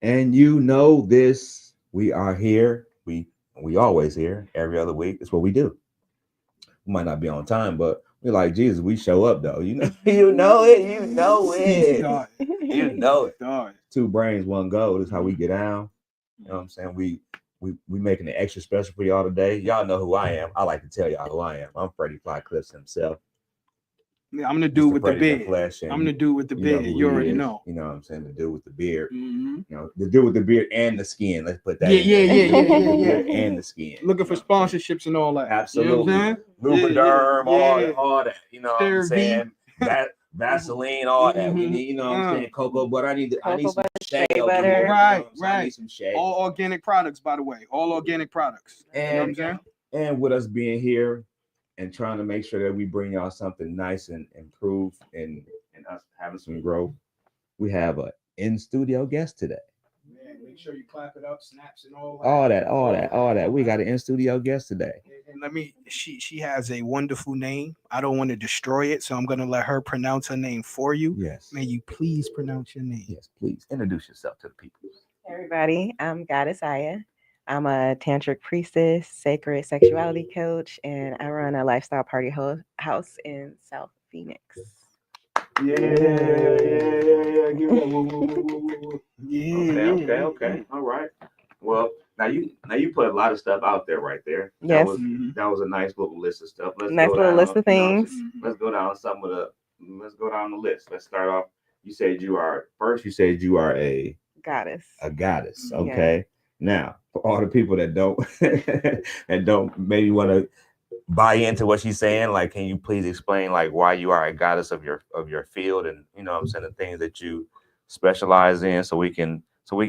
And you know this, we are here. We always here every other week. It's what we do. We might not be on time, but we like Jesus. We show up though. You know, you know it. You know it. Dog, You know it. dog. Two brains, one goal. This is how we get down. You know what I'm saying? We making it extra special for y'all today. Y'all know who I am. I like to tell y'all who I am. I'm Freddie Fly Clips himself. Yeah, I'm gonna do Mr. with the Freddie the beard. Flesh, and I'm gonna do with the you know beard. who You he already is. know. You know what I'm saying? The dude with the beard. Mm-hmm. You know, the dude with the beard and the skin. Let's put that Yeah, in yeah, there. yeah, The dude yeah, with yeah, the yeah. beard and the skin. Looking You for know what I'm saying? sponsorships and all that. Absolutely. You know what I'm saying? Lubriderm, Yeah, yeah. all that. You know what I'm CeraVe. saying? Vaseline, all that. We Mhm. need, you know what I'm saying? Cocoa butter. I need Cocoa some butter, shea shea over butter. here. You know what Right, I'm saying? I right. need some shea. All organic products, by the way. All organic products. You know what I'm And saying? and with us being here and trying to make sure that we bring y'all something nice and improve and us having some growth, we have a in studio guest today. Man, make sure you clap it up, snaps and all that. All that. We got an in studio guest today. And let me. She has a wonderful name. I don't want to destroy it, so I'm gonna let her pronounce her name for you. Yes. May you please pronounce your name? Yes, please introduce yourself to the people. Hey everybody, I'm Goddess Aya. I'm a tantric priestess, sacred sexuality coach, and I run a lifestyle party house in South Phoenix. Yeah. Give it up. Woo, woo, woo, woo, woo, woo. Yeah. Okay. All right. Well, now you put a lot of stuff out there right there. Yes. That was a nice little list of stuff. Nice little list of things. Let's go down some of the. Let's go down the list. Let's start off. You said you are first. You said you are Goddess. a goddess. Yeah. Okay. Now, for all the people that don't that don't maybe want to buy into what she's saying, like, can you please explain like why you are a goddess of your field, and you know what I'm saying, the things that you specialize in, so we can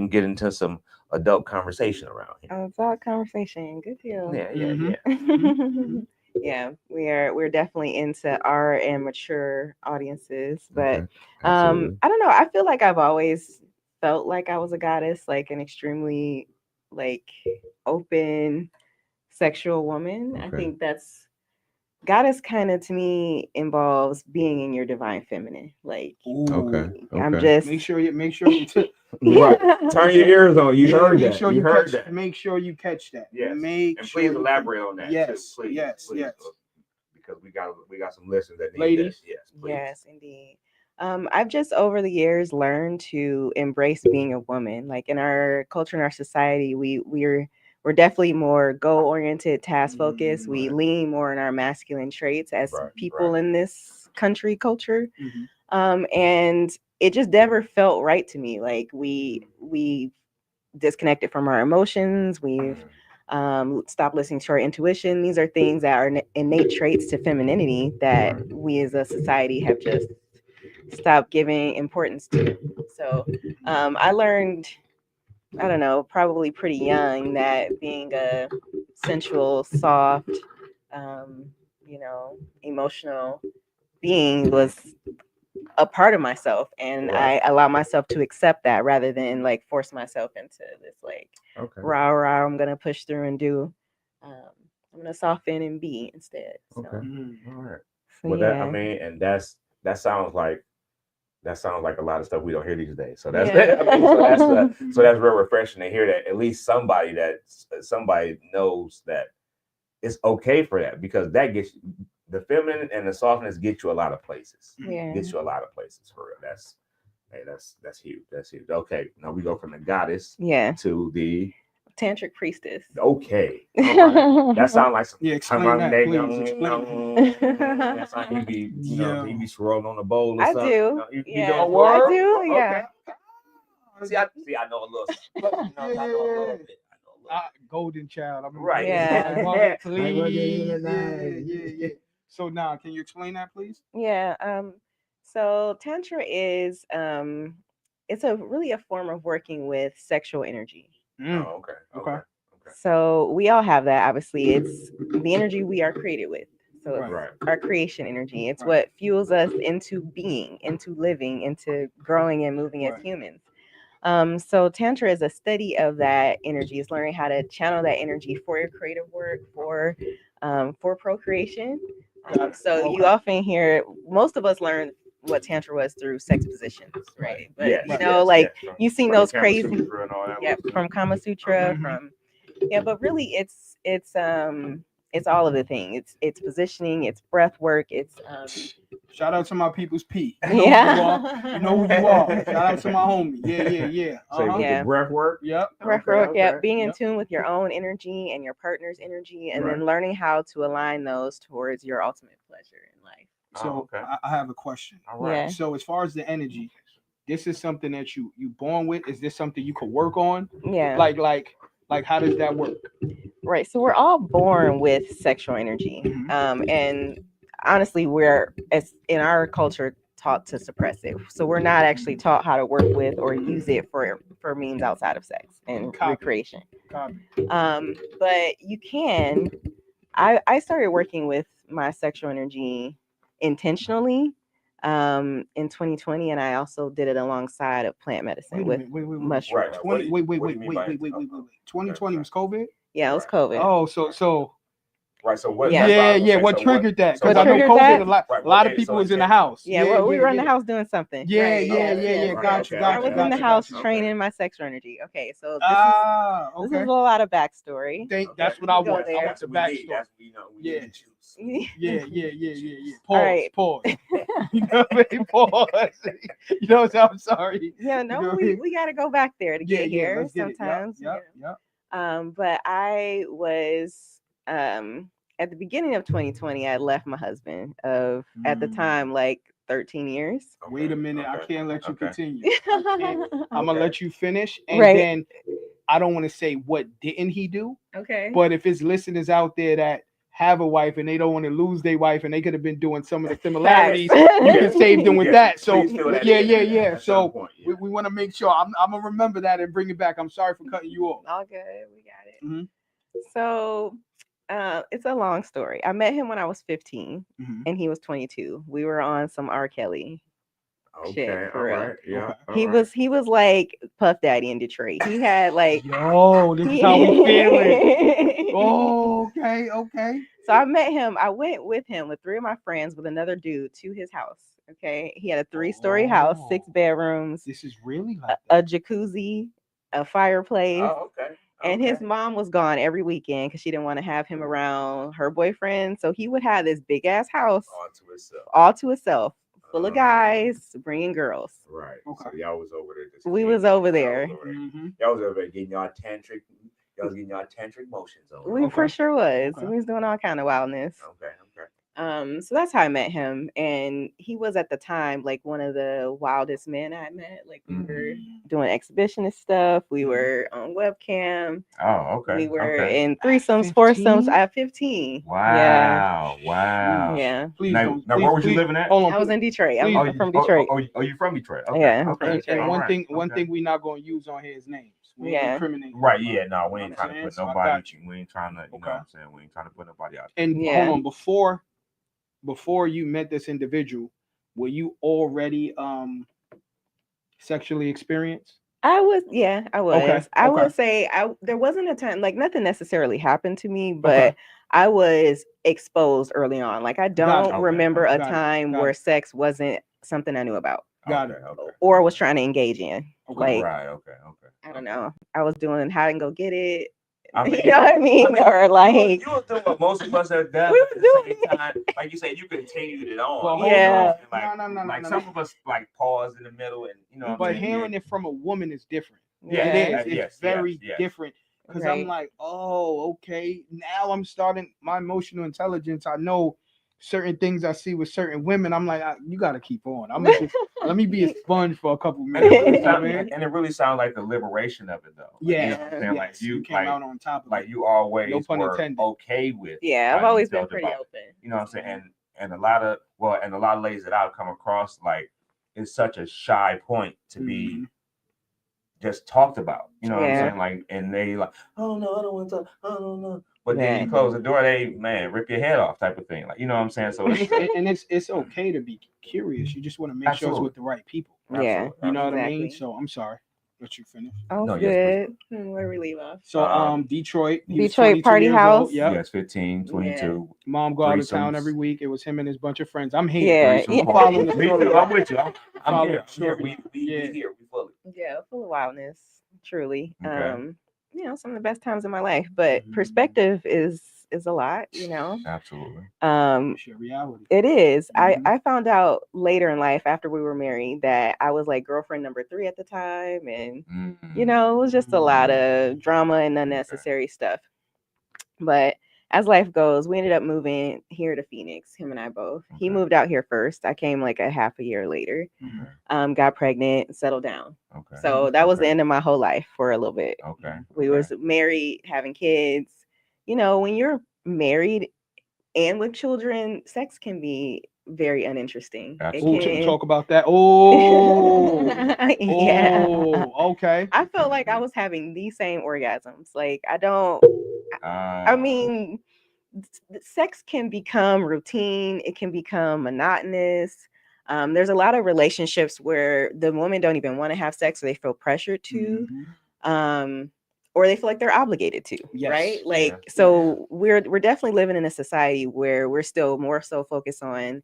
get into some adult conversation around here. Adult conversation. Good deal. Mhm. Yeah, we're definitely into art and mature audiences, but Okay. Absolutely. I don't know. I feel like I've always felt like I was a goddess, like an extremely like open sexual woman. I Okay. think that's goddess kind of to me involves being in your divine feminine. Like Okay. I'm Okay. just Make sure you Right. Turn your ears on. You heard make that. sure you you heard catch, that. Make sure you catch that. Yes. Make And sure please you elaborate on that Yes, too. Please. yes, Please. yes. Because we got some listeners that need Ladies. that. Yes. Please. yes, indeed. I've just over the years learned to embrace being a woman. Like in our culture and our society, we're definitely more goal oriented, task focused. We Right. lean more on our masculine traits as Right, people right. in this country culture. Mhm. And it just never felt right to me. Like we disconnected from our emotions. We've stopped listening to our intuition. These are things that are innate traits to femininity that we as a society have just stopped giving importance to. So I learned, I don't know, probably pretty young, that being a sensual, soft, um, emotional being was a part of myself, and Right. I allow myself to accept that rather than like force myself into this like Okay. rah, I'm gonna push through and do. um, I'm gonna soften and be instead. So, Okay. Mhm. All right. so Well, that I yeah. mean, and that sounds like a lot of stuff we don't hear these days. So that's Yeah. I mean, so that's real refreshing to hear that at least somebody knows that it's okay for that, because that gets the feminine and the softness get you a lot of places. Yeah. Gets you a lot of places for real. That's huge. That's huge. Okay, now we go from the goddess Yeah. to the Tantric priestess. okay. All right. That sounds like some Yeah, explain that, please. Explain That's how he be, he be swirling on the bowl or I something. do. You Yeah. doing I it? do. Okay. Yeah. I know a little something. I know a little bit. Golden child. I'm Right. Yeah. Please. Yeah. So now, can you explain that, please? Yeah. So tantra is it's a really a form of working with sexual energy. Oh, okay. Okay. So we all have that. Obviously, it's the energy we are created with. So it's Right. our creation energy. It's Right. what fuels us into being, into living, into growing and moving as Right. humans. So tantra is a study of that energy. It's learning how to channel that energy for your creative work, for procreation. So you Okay. often hear, most of us learn what Tantra was through sex positions, right? But Yes, you yes, know, like yes. you've seen From the those Kama crazy, Sutra and all that yeah, was- from Kama Sutra, Mhm. from but really it's all of the thing. It's positioning, it's breath work, it's Shout out to my people's P. You know who you are. You know who you are. Shout out to my homie. Yeah. So with Yeah. the breath work. Yep. breath Okay, work, yeah, okay. being in Yep. tune with your own energy and your partner's energy, and Right. then learning how to align those towards your ultimate pleasure in life. So okay. I have a question. All right. Yeah. So as far as the energy, this is something that you born with. Is this something you could work on? Yeah. Like how does that work? Right. So we're all born with sexual energy. Mhm. And honestly, we're as in our culture taught to suppress it. So we're not actually taught how to work with or use it for means outside of sex and Copy. recreation. Copy. But you can. I started working with my sexual energy intentionally in 2020, and I also did it alongside of plant medicine with Wait. mushrooms. Right. 20, wait. What do you mean by- 2020 was COVID. Yeah, it was COVID. Oh, so Right. So what? Yeah. that's why- yeah. okay, What so triggered that? so Because what I know triggered COVID. that? A lot Right, of okay, people so was in the intention. house. Yeah, well, we were in the house doing something. Yeah, Right, yeah. Right, Gotcha. okay, I was in the okay, house okay. training my sexual energy. Okay, so this is Okay. a lot of backstory. That's what I Go want. there. I want That's the what we need. backstory. That's what, you know, we Yeah. need the juice. Yeah. All right. Pause. You know what I mean? Pause. You know what I'm sorry. Yeah, You know no, what I mean? we got to go back there to get here Let's get it. sometimes. Yep. But I was at the beginning of 2020, I left my husband of at the time like 13 years. Okay, Wait a minute. I okay, can't let you okay. continue. I'm gonna let you finish, and Right. then I don't want to say what didn't he do, Okay. but if it's listeners out there that have a wife and they don't want to lose their wife and they could have been doing some of the similarities, Facts. you can save them with Yeah, that. So please fill that yeah. in at some So point, yeah. we want to make sure I'm gonna remember that and bring it back. I'm sorry for cutting you off. All good. We got it. Mhm. So it's a long story. I met him when I was 15 Mhm. and he was 22. We were on some R. Kelly. Okay, Shit, for all real. right, yeah. Okay. He was like Puff Daddy in Detroit. He had like Yo, this is how we feeling. Oh, okay. So I met him. I went with him with 3 of my friends with another dude to his house. Okay. He had a 3-story house, 6 Oh. bedrooms, This is really like a jacuzzi, a fireplace. Oh, okay. And okay. his mom was gone every weekend because she didn't want to have him around her boyfriend. So he would have this big ass house All to itself. all to itself, full of guys, bringing girls. Right. Okay. So y'all was over there. Just We getting- was over y'all there. was over there. Mhm. Y'all was over there getting y'all tantric. Y'all was getting y'all tantric motions on. We for sure was. Okay. We was doing all kind of wildness. Okay. So that's how I met him. And he was at the time like one of the wildest men I met. Like we were doing exhibitionist stuff. We were on webcam. Oh, okay. We were okay. in threesomes, 15? foursomes at 15. Wow. Yeah. Wow. Yeah. Please Now, don't. now please, where was you please, living at? Hold on. I was in Detroit. Please. I'm from Detroit. Oh, you from Detroit? Okay. Yeah, I'm Okay. from And Detroit. All one right, thing okay. we're not gonna use on here is names. We Yeah. ain't incriminating. Right. Yeah. No, we ain't You know trying what to I'm put saying? So I nobody. got you. We ain't trying to. You know Okay. what I'm saying? We ain't trying to put nobody out. And Yeah. hold on, before you met this individual, were you already sexually experienced? I was. I was. I okay. would say there wasn't a time like nothing necessarily happened to me, but Okay. I was exposed early on. Like I don't Okay. remember a Got it. time Got where it. sex wasn't something I knew about Got Okay. it. Okay. or was trying to engage in. Okay. Like Right. Okay. I don't know. I was doing how to go get it. I mean, you know what I mean? Or like you was doing what most of us have done. We But at was the doing same time, like you said, you continued it on. Well, you hold Yeah. know, on. Like, No. like some of us like pause in the middle, and you know. What But I'm saying? hearing it from a woman is different. Yeah, It yeah, is. It's yes, very yes. different. Because I'm Right. like, oh, okay. Now I'm starting my emotional intelligence. I know certain things I see with certain women. I'm like, you got to keep on. I'm gonna just let me be a sponge for a couple And minutes. it, really You know what I sound, mean? and it really sounds like the liberation of it, though. Like, Yeah. you know what I'm saying? Like Yes, you came like, out on top of like it. you always No pun were intended. okay with. Yeah, how I've you always been felt pretty about it. open. You know what I'm saying? And a lot of ladies that I've come across, like it's such a shy point to be just talked about. You know what I'm Yeah. saying? Like, and they like, oh no, I don't want to talk. I don't know. But then Yeah. you close the door, they rip your head off type of thing. Like, you know what I'm saying? So And it's it's okay to be curious. You just want to make sure it's Absolutely. with the right people. Yeah. You know what I mean? Exactly. So I'm sorry. Let you finish. Oh, No, good. yes, Where we leave off? So Um, Detroit. He was Detroit 22 Party years House. old. Yep. Yes, 15, 22. Mom go out of town Threesomes. every week. It was him and his bunch of friends. I'm here. Yeah, Threesome yeah. I'm following the party. Me story. too. I'm with you. I'm Follow here. the I'm here. story. We Yeah. here. We fully. Yeah, full of wildness, truly. Okay. You know, some of the best times in my life, but perspective is a lot, you know. Absolutely. It's your reality. It is. Mhm. I found out later in life after we were married that I was like girlfriend number 3 at the time, and you know, it was just a lot of drama and unnecessary stuff. But as life goes, we ended up moving here to Phoenix, him and I both. He Okay. moved out here first. I came like a half a year later. Okay. Got pregnant, settled down. Okay. So that was the Okay. end of my whole life for a little bit. Okay. We was married, having kids. You know, when you're married and with children, sex can be very uninteresting. Absolutely. Oh, It can. talk about that. Oh, Yeah. oh, okay. I felt like I was having the same orgasms. Like I don't. I mean, sex can become routine. It can become monotonous. There's a lot of relationships where the women don't even want to have sex, or they feel pressured to, or they feel like they're obligated to. Yes. Right? Like, Yeah. so we're definitely living in a society where we're still more so focused on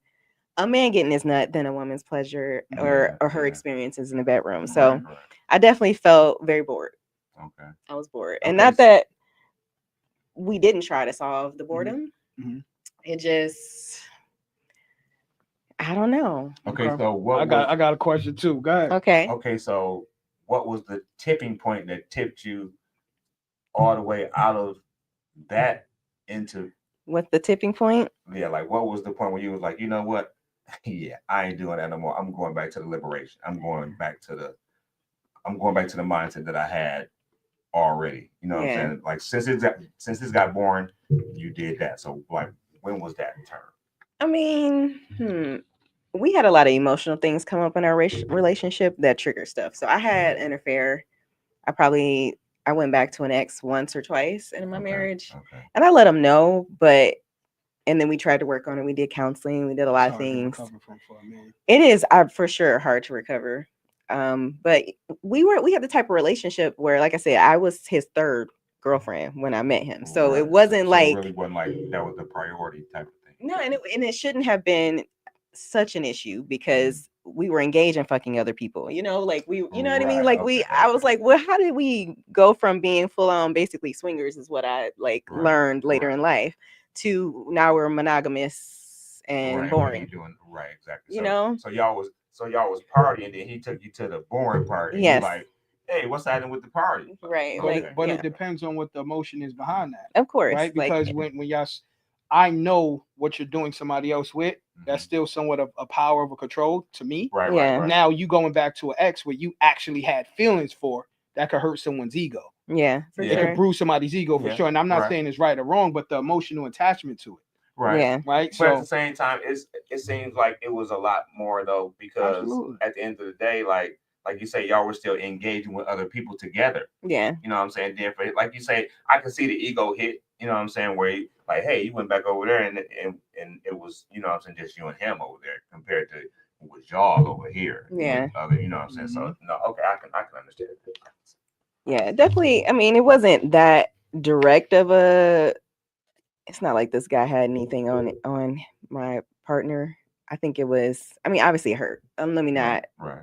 a man getting his nut than a woman's pleasure or her experiences in the bedroom. So Right. I definitely felt very bored. Okay. I was bored, and Okay, not that we didn't try to solve the boredom. Mhm. It just, I don't know. Okay. So what? I got a question too. Go ahead. Okay. Okay. So what was the tipping point that tipped you all the way out of that into? What's the tipping point? Yeah. Like, what was the point where you was like, you know what? Yeah, I ain't doing that no more. I'm going back to the liberation. I'm going back to the mindset that I had already. You know what I'm saying? Like since it got born, you did that. So like, when was that turn? I mean, we had a lot of emotional things come up in our relationship that trigger stuff. So I had an affair. I went back to an ex once or twice in my marriage, and I let him know, and then we tried to work on it. We did counseling. We did a lot of things. It is for sure hard to recover. But we had the type of relationship where, like I said, I was his third girlfriend when I met him. So it wasn't like, it really wasn't like that was the priority type of thing. No, and it shouldn't have been such an issue because we were engaged and fucking other people. You know, like you know what I mean? Like I was like, well, how did we go from being full on basically swingers is what I learned later in life to now we're monogamous and boring. Exactly. You know? So y'all was partying, then he took you to the boring part. And Yes. You're like, hey, what's happening with the party? Right. But it depends on what the emotion is behind that. Of course. Right? Because when y'all, I know what you're doing somebody else with. That's still somewhat of a power of a control to me. Right. Now you going back to an ex where you actually had feelings for, that could hurt someone's ego. Yeah, for it sure. could bruise somebody's ego for sure. And I'm not saying it's right or wrong, but the emotional attachment to it. Right. Yeah. Right. But at the same time, it seems like it was a lot more though, because at the end of the day, like you say, y'all were still engaging with other people together. Yeah. You know what I'm saying? Then like you say, I can see the ego hit, you know what I'm saying, where you, like, hey, you went back over there and it was, you know what I'm saying, just you and him over there compared to with y'all over here. Yeah. Other, you know what I'm saying? So no, okay, I can understand it. Yeah, definitely. I mean, it wasn't that direct of a, it's not like this guy had anything on my partner. I think it was, I mean, obviously it hurt. Let me not. Right.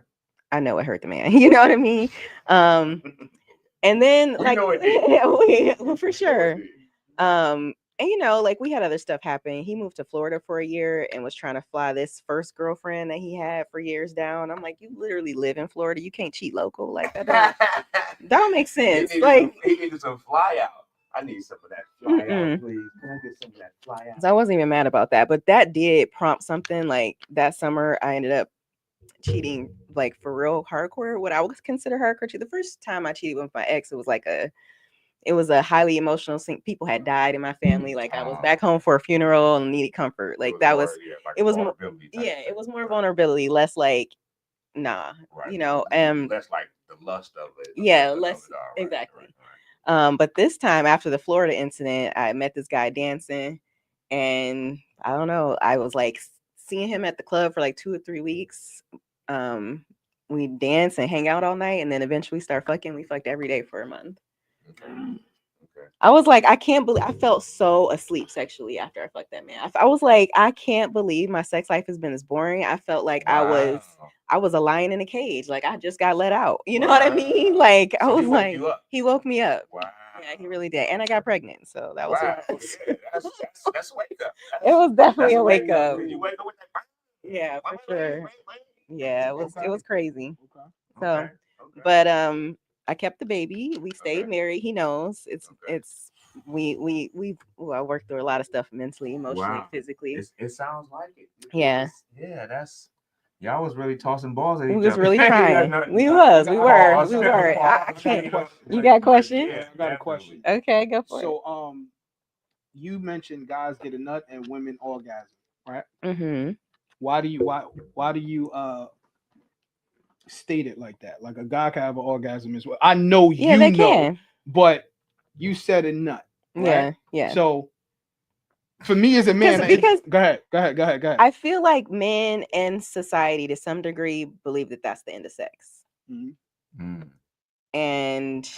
I know it hurt the man. You know what I mean? And then for sure. And you know, like we had other stuff happen. He moved to Florida for a year and was trying to fly this first girlfriend that he had for years down. I'm like, you literally live in Florida. You can't cheat local like that. Don't make sense. He needed some fly out. I need some of that fly out, please. Can I get some of that fly out? So I wasn't even mad about that, but that did prompt something. Like that summer, I ended up cheating, like for real hardcore. What I would consider hardcore. The first time I cheated with my ex, it was a highly emotional thing. People had died in my family. Like I was back home for a funeral and needed comfort. Like it was more vulnerability, less like, nah, you know, less like the lust of it. Yeah, less exactly. But this time after the Florida incident, I met this guy dancing, and I don't know, I was like seeing him at the club for like 2 or 3 weeks. we dance and hang out all night, and then eventually start fucking. We fucked every day for a month. Okay. Okay. I was like, I can't believe I felt so asleep sexually after I fucked that man. I was like, I can't believe my sex life has been this boring. I felt like I was a lion in a cage. Like I just got let out. You know what I mean? Like I So was he woke like, you up. he woke me up. Wow. Yeah, he really did. And I got pregnant. So that was Wow. nice. Yeah, that's a wake up. It was definitely That's a wake up. You wake up with that. Yeah, for sure. Yeah, it was crazy. Okay. So Okay. but I kept the baby. We stayed married. He knows. It's I worked through a lot of stuff mentally, emotionally, Wow. physically. It sounds like it. Yeah. Yeah, that's y'all was really tossing balls at each We other. was really Yeah, trying. no, we no, was. no, We were. pause, We were. I pause, can't. know, You like, got a question? yeah, I got a question. Okay, go for it. So you mentioned guys get a nut and women orgasm, right? Mm-hmm. Why do you state it like that? Like a guy can have an orgasm as well. I know Yeah, you they know, can. but you said a nut. Right? Yeah, yeah. So for me as a man, Because go ahead. I feel like men in society to some degree believe that that's the end of sex. Mhm. And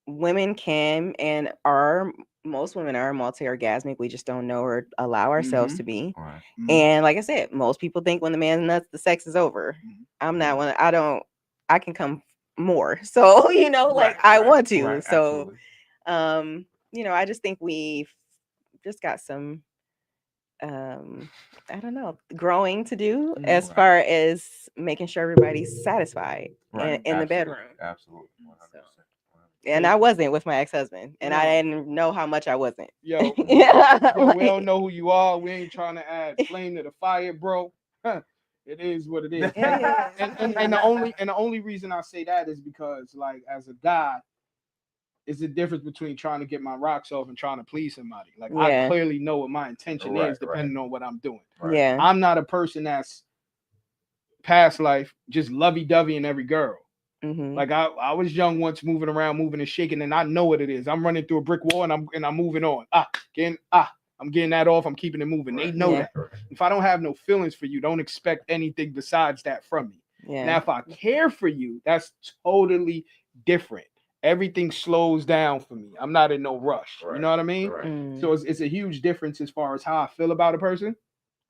women can and are most women are multi-orgasmic. We just don't know or allow ourselves to be. Right. And like I said, most people think when the man's nuts, the sex is over. I'm not one. I can come more. So, you know, like I want to. Right, so, absolutely. you know, I just think we've just got some I don't know, growing to do as far as making sure everybody's satisfied in the bedroom. Absolutely. 100%. And I wasn't with my ex-husband, and I didn't know how much I wasn't. Yo, Yeah, yo, we don't know who you are. We ain't trying to add flame to the fire, bro. It is what it is. Yeah. And the only reason I say that is because, like, as a guy, it's the difference between trying to get my rocks off and trying to please somebody. Like I clearly know what my intention is, depending on what I'm doing. Yeah. I'm not a person that's past life just lovey-dovey in every girl. Mm-hmm. Like I was young once, moving around, moving and shaking, and I know what it is. I'm running through a brick wall and I'm moving on. I'm getting that off. I'm keeping it moving. They know that. If I don't have no feelings for you, don't expect anything besides that from me. Yeah. Now, if I care for you, that's totally different. Everything slows down for me. I'm not in no rush. You know what I mean? Mm. So it's a huge difference as far as how I feel about a person.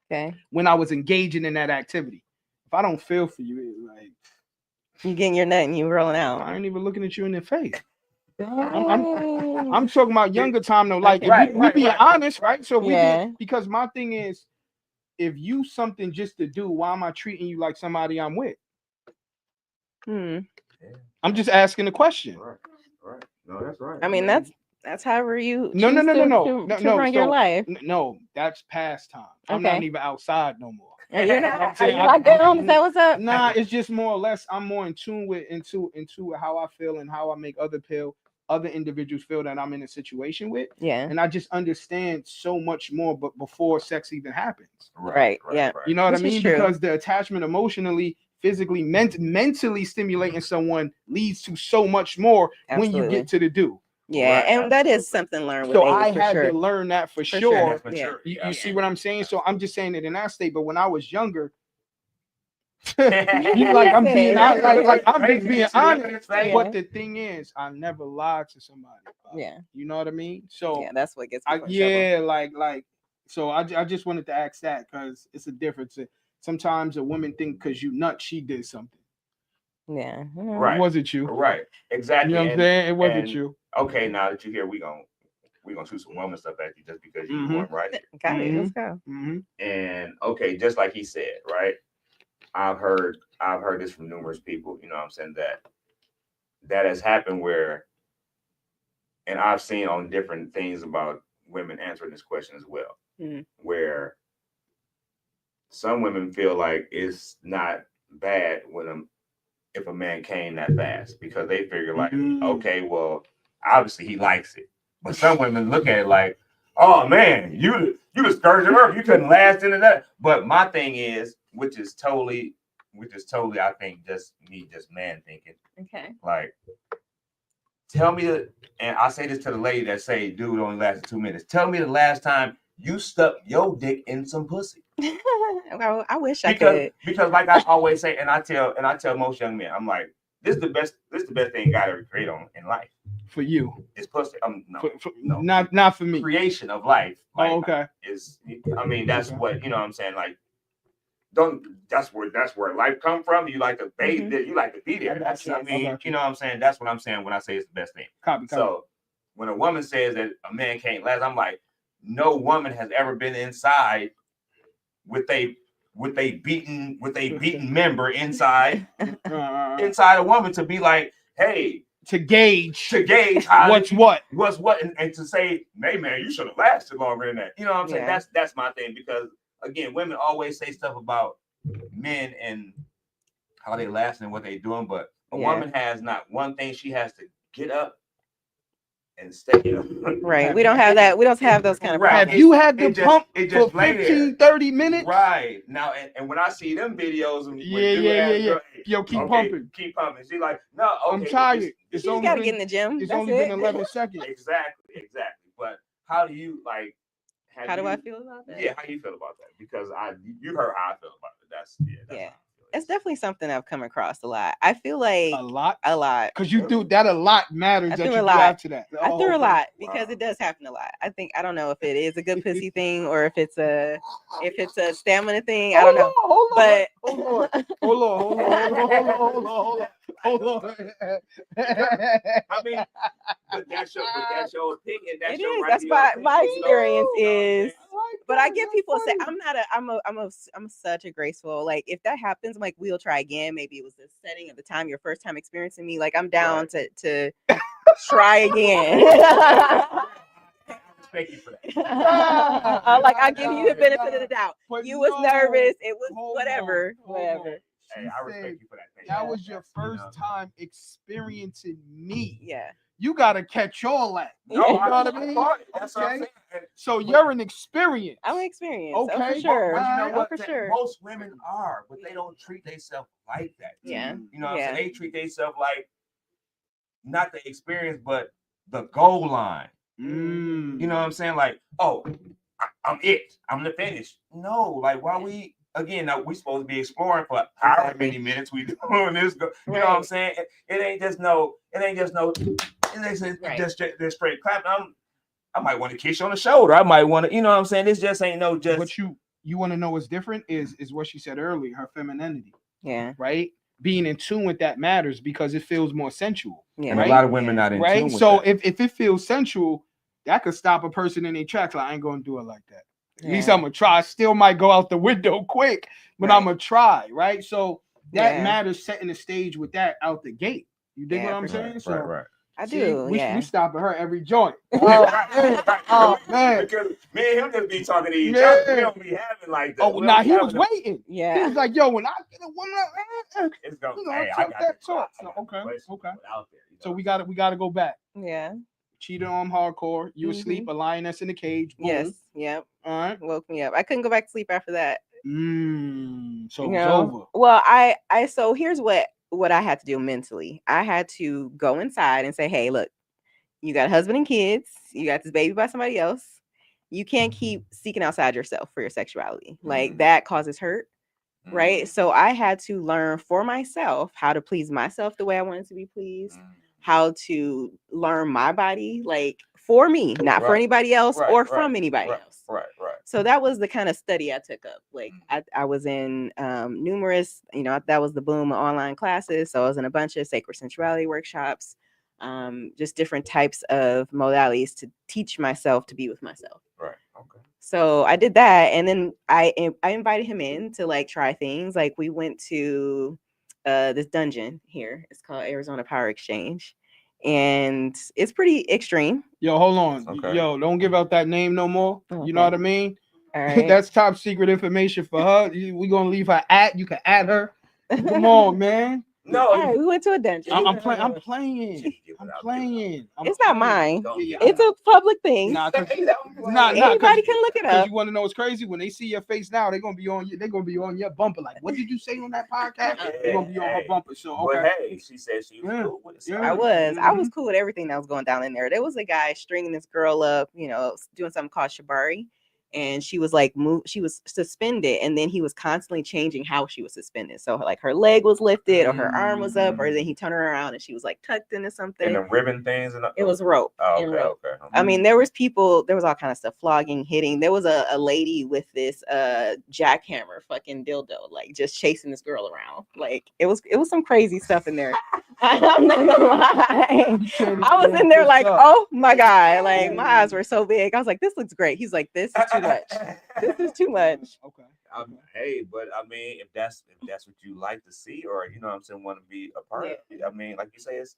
Okay. When I was engaging in that activity, if I don't feel for you, it's like you getting your nut and you rolling out. I ain't even looking at you in the face. I'm talking about younger time though. Like we being honest, right? So because my thing is, if you something just to do, why am I treating you like somebody I'm with? I'm just asking the question. Right. No, that's right. I mean, that's however you no run your life. No, that's past time. I'm not even outside no more. You're not. Are you locked down? Is that what's up? Nah, it's just more or less. I'm more in tune with into how I feel and how I make other individuals feel that I'm in a situation with. Yeah. And I just understand so much more, but before sex even happens. Right. Yeah. You know what I mean? Because the attachment emotionally, physically, mentally stimulating someone leads to so much more when you get to the do. Yeah, and that is something learned with so age, I for had sure. to learn that for sure. Yeah. You see what I'm saying? So I'm just saying it in that state. But when I was younger, like I'm being like I'm just being honest. But the thing is, I never lied to somebody. Yeah. You know what I mean? So yeah, that's what gets me like so I just wanted to ask that because it's a difference. Sometimes a woman think because you nut, she did something. Yeah. Right. It wasn't you. Right. Exactly. You know what I'm saying? It wasn't you. Okay, now that you're here, we're gonna shoot some woman stuff at you just because you won, right? Got it. Let's go. And okay, just like he said, right? I've heard this from numerous people, you know what I'm saying, that has happened where, and I've seen on different things about women answering this question as well, where some women feel like it's not bad if a man came that fast because they figure like, okay, well, obviously he likes it. But some women look at it like, oh man, you the scourge of earth. You couldn't last into that. But my thing is, which is totally, I think, just man thinking. Okay. Like, tell me, and I say this to the lady that say, dude only lasted 2 minutes. Tell me the last time you stuck your dick in some pussy. I wish I because could. because like I always say, and I tell most young men, I'm like, this is the best thing God ever created in life. For you, It's pussy. No, no, not for me. Creation of life. Like, okay. Is I mean that's what you know. What I'm saying like. That's where life come from. You like to bathe there. You like to be there. That's I mean, you know what I'm saying? That's what I'm saying when I say it's the best thing. Copy. So when a woman says that a man can't last, I'm like, no woman has ever been inside with a beaten member inside a woman to be like, hey, to gauge what's what and to say, hey man, you should have lasted longer than that. You know what I'm saying? That's my thing because again, women always say stuff about men and how they last and what they doing, but a woman has not one thing she has to get up and stay up. Right. We don't have that. We don't have those kind of Have you had the pump for 15, 30 minutes? Right. Now, and when I see them videos, yeah. Yo, keep pumping. Keep pumping. She's like, no, I'm tired. It's only got to get in the gym. It's only been 11 seconds. Exactly. But how do you like? How do I feel about that? Yeah, how do you feel about that? Because you heard how I feel about it. That's it's definitely something I've come across a lot. I feel like a lot because you do that. A lot matters. I that threw you a lot after that. I threw a lot because it does happen a lot. I don't know if it is a good pussy thing or if it's a stamina thing. I don't know. Hold on. I mean, but that's your opinion. That's your right. That's my experience is. But I get people say I'm such a graceful, like if that happens, I'm like, we'll try again. Maybe it was the setting of the time, your first time experiencing me. Like I'm down to try again. I respect you for that. Like I give you the benefit of the doubt. You was nervous. It was whatever. Hey, I respect you for that. That was your first time experiencing me. Yeah. You gotta catch all that. No, you know what I mean? That's what I'm saying. So you're an experience. I'm an experience. Okay, for sure. You know what? For sure. Most women are, but they don't treat themselves like that. Yeah. You know what I'm saying? They treat themselves like not the experience, but the goal line. You know what I'm saying? Like, oh, I'm it. I'm the finish. No, like why we again, now we supposed to be exploring for however many minutes we doing this. You know what I'm saying? It ain't just just straight clapping. I might want to kiss you on the shoulder. I might want to, you know what I'm saying? This just ain't no just. What you want to know what's different is what she said earlier, her femininity. Yeah. Right? Being in tune with that matters because it feels more sensual. Yeah. And a lot of women not in tune with so that. if it feels sensual, that could stop a person in their tracks. Like, I ain't gonna do it like that. Yeah. At least I'm gonna try. I still might go out the window quick, but I'm gonna try, right? So that matters, setting the stage with that out the gate. You dig what I'm saying? Right. I do. We stop at her every joint. Oh man, because me and him just be talking to each other. We don't be having like that. Oh, now he was waiting. Yeah, he was like, "Yo, when I get a woman, it's going. Hey, I got that talk." Okay. Out there, so we got to go back. Yeah. Cheated on hardcore. You asleep, a lioness in the cage. Boom. Yes. Yep. All right. Woke me up. I couldn't go back to sleep after that. So it was over. Well, so here's what I had to do mentally. I had to go inside and say, hey, look, you got a husband and kids. You got this baby by somebody else. You can't keep seeking outside yourself for your sexuality. Like that causes hurt. Right. So I had to learn for myself how to please myself the way I wanted to be pleased, how to learn my body, like for me, not for anybody else or from anybody else. Right. So that was the kind of study I took up. Like I was in numerous, that was the boom of online classes. So I was in a bunch of sacred sensuality workshops, just different types of modalities to teach myself to be with myself. Right. Okay. So I did that. And then I invited him in to like try things. Like we went to this dungeon here. It's called Arizona Power Exchange. And it's pretty extreme. Yo, hold on. Okay. Yo, don't give out that name no more. Okay. You know what I mean? All right. That's top secret information for her. We're gonna leave her at. You can add her. Come on, man. No, all right, we went to a dungeon. I'm playing. It's not mine. It's a public thing. Anybody can look it up. You want to know what's crazy? When they see your face now, they're gonna be on you. They're gonna be on your bumper. Like, what did you say on that podcast? They're gonna be on her bumper. So okay. But hey, she said she was cool with it. I was cool with everything that was going down in there. There was a guy stringing this girl up, doing something called shibari. and she was like she was suspended, and then he was constantly changing how she was suspended. So like her leg was lifted or her arm was up, or then he turned her around and she was like tucked into something. And the ribbon things and it was rope. Oh, and okay, rope. okay. I mean, there was all kind of stuff, flogging, hitting. There was a lady with this jackhammer fucking dildo, like just chasing this girl around. Like it was some crazy stuff in there. I'm not gonna lie. I was in there like, oh my God, like my eyes were so big. I was like, this looks great. He's like, this is too much. This is too much. Okay. Hey, but I mean, if that's what you like to see, or you know what I'm saying, want to be a part of it. I mean, like you say, it's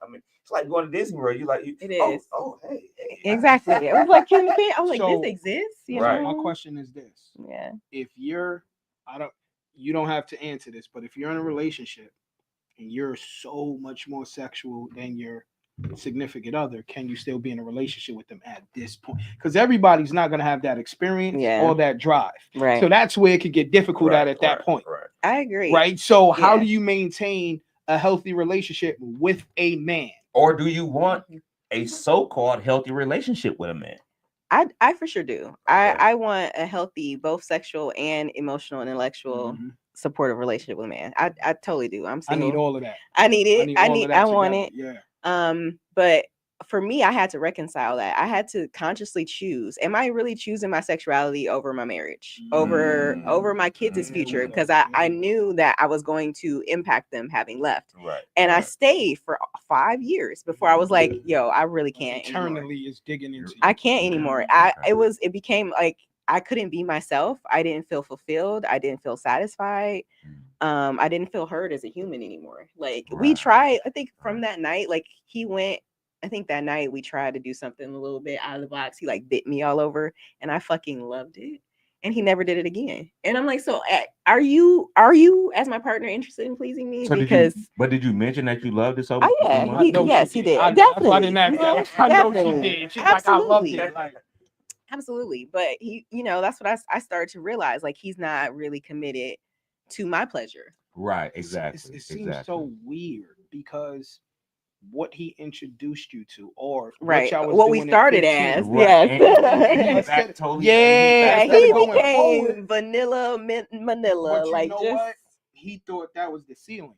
like going to Disney World. It is. Oh, hey. Exactly. It was like, I was like, this exists. You right. know? My question is this. Yeah. If you don't have to answer this, but if you're in a relationship and you're so much more sexual than your significant other, can you still be in a relationship with them at this point? Because everybody's not going to have that experience or that drive. Right. So that's where it could get difficult at that point. Right. I agree. Right. So how do you maintain a healthy relationship with a man? Or do you want a so-called healthy relationship with a man? I for sure do. I want a healthy, both sexual and emotional and intellectual supportive relationship with a man. I totally do. I'm single. I need all of that. I need it. I want it. Yeah. But for me, I had to reconcile that. I had to consciously choose. Am I really choosing my sexuality over my marriage, over my kids' future? Because I knew that I was going to impact them having left. Right. And I stayed for 5 years before I was like, yo, I really can't. Eternally is digging into you. I can't anymore. It became like I couldn't be myself. I didn't feel fulfilled. I didn't feel satisfied. I didn't feel heard as a human anymore. Like we tried, I think from that night, like he went, I think that night we tried to do something a little bit out of the box. He like bit me all over and I fucking loved it. And he never did it again. And I'm like, so are you as my partner interested in pleasing me? So did you mention that you loved it so much? Oh yeah, yes, he did. Definitely. I didn't ask that. I know she did. She's like, I loved it. Like, absolutely. But he, that's what I started to realize. Like he's not really committed to my pleasure. Right, exactly. It seems so weird because what he introduced you to, or what we started as, he became vanilla Manila. But like what? He thought that was the ceiling.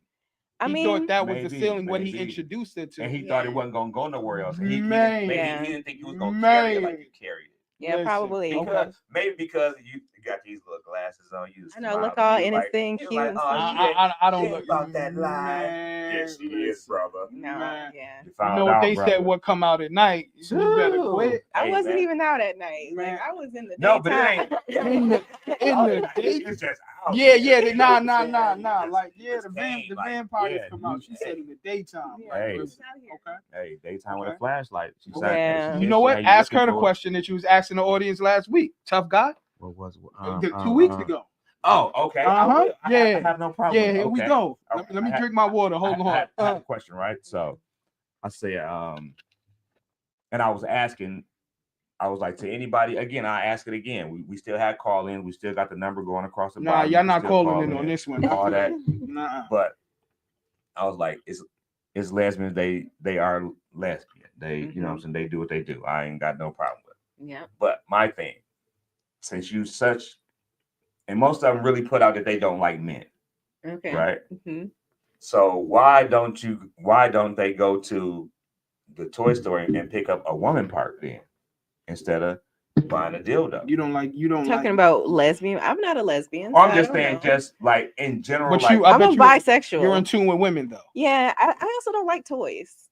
He thought that was the ceiling. What he introduced it to, and he thought it wasn't gonna go nowhere else. He didn't think he was gonna carry it like you carried it. Yeah, probably. Maybe because you got these little glasses on. You I know, look all innocent, cute. Like, I don't look about that lie. Yes, she is, brother. No, yeah. You know what they said? What come out at night? You better quit. I wasn't even out at night. Like I was in the daytime. But it ain't in the day. It's just out. Yeah. Nah. Like the vampires come out. She said in the daytime. Hey, daytime with a flashlight. She said. Yeah. You know what? Ask her the question that you was asking the audience last week. Tough guy. What was it? 2 weeks ago. Oh, okay. I have no problem. Yeah, here we go. Let me drink my water. Hold on. I have a question, right? So I said, and I was asking, I was like, to anybody, again, I ask it again. We still had call in. We still got the number going across the bottom. Y'all not calling in on this one. All that. Nah. But I was like, it's lesbians. They are lesbian. They, you know what I'm saying? They do what they do. I ain't got no problem with it. Yeah. But my thing, since you and most of them really put out that they don't like men. Okay. Right. Mm-hmm. So why don't they go to the toy store and pick up a woman part then instead of buying a dildo? You don't talking about lesbian. I'm not a lesbian. I'm just saying, just like in general. But like, I'm a bisexual. You're in tune with women though. Yeah, I also don't like toys.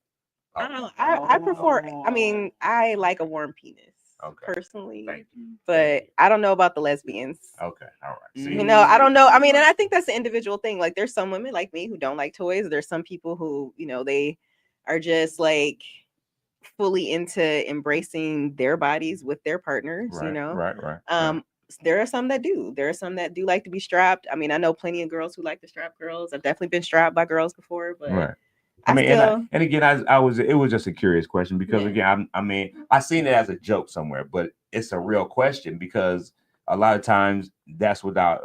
I prefer. I mean, I like a warm penis. Personally, but I don't know about the lesbians. Okay, all right. See? I don't know. I mean, and I think that's an individual thing. Like, there's some women like me who don't like toys. There's some people who, they are just like fully into embracing their bodies with their partners. Right. There are some that do. There are some that do like to be strapped. I mean, I know plenty of girls who like to strap girls. I've definitely been strapped by girls before, but. Right. I mean, and again, it was just a curious question because again, I seen it as a joke somewhere, but it's a real question because a lot of times that's what I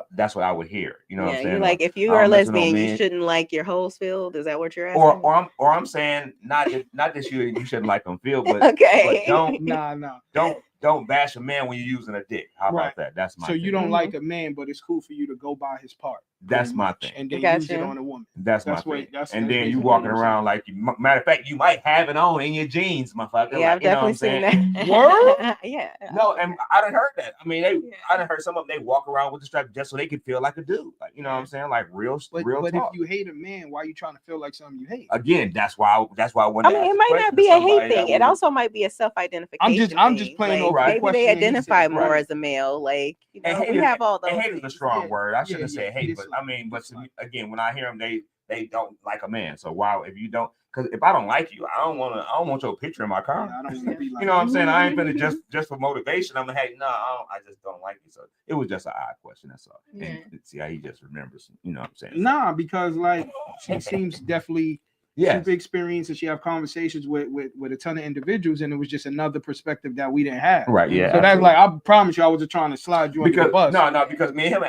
would hear. You know what I'm saying? Like if you are a lesbian, you shouldn't like your holes filled. Is that what you're asking? Or I'm saying not that you shouldn't like them filled, but okay. But don't bash a man when you're using a dick. How Right. about that? That's my So you thing. don't Mhm. like a man, but it's cool for you to go by his part. That's pretty my much, thing. and then use it Gotcha. on a woman. That's my That's what- thing. that's- And that's then you basically walking what I'm around like matter of fact, you might have it on in your jeans, motherfucker. Yeah, like, I've you know what definitely I'm seen saying? that. Word? Yeah. No, and I done heard that. I mean, Yeah. I done heard some of them. They walk around with the strap just so they can feel like a dude. Like, you know what I'm saying? Like real But talk. if you hate a man, why are you trying to feel like something you hate? Again, that's why I wanted I to mean, ask it the might question not to be a somebody hate that thing. It was- also might be a self-identification. I'm just thing. playing like, off Right. the maybe question they that he identify said. more Right. as a male. Like, you And know, hate we is- have all those. and hate is a things. strong Yeah, word. I shouldn't yeah, have said yeah. hate, but Dislike, I mean, but to me, dislike. again, when I hear them, they don't like a man. So why, if you don't, because if I don't like you, I don't want your picture in my car. Yeah, I don't want to be like You know what I'm saying? I ain't finna just for motivation. I'm gonna hey, no, I just don't like you. So it was just an odd question. That's all. Yeah. And see how he just remembers. You know what I'm saying? Nah, because like she seems definitely Yes. super experienced, and she have conversations with a ton of individuals, and it was just another perspective that we didn't have. Right. Yeah. So that's like, I promise you, I wasn't trying to slide you under because the bus. because me and him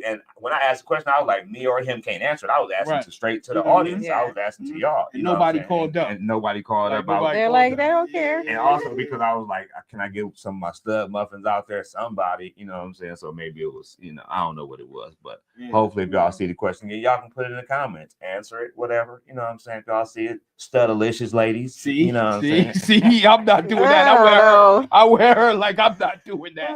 and when I asked the question, I was like, me or him can't answer it. I was asking Right. straight to the Mhm. audience. Yeah. I was asking to Mhm. y'all. And you know what I'm nobody saying? called up. And nobody called Like, up. I was- nobody They're called like, up. they don't care. And also because I was like, can I get some of my stud muffins out there? Somebody, you know what I'm saying? So maybe it was, I don't know what it was, but Yeah. hopefully if y'all see the question, y'all can put it in the comments, answer it, whatever. You know what I'm saying? If y'all see it, studalicious ladies. See, you know what I'm saying? see, I'm not doing that. I wear her like I'm not doing that.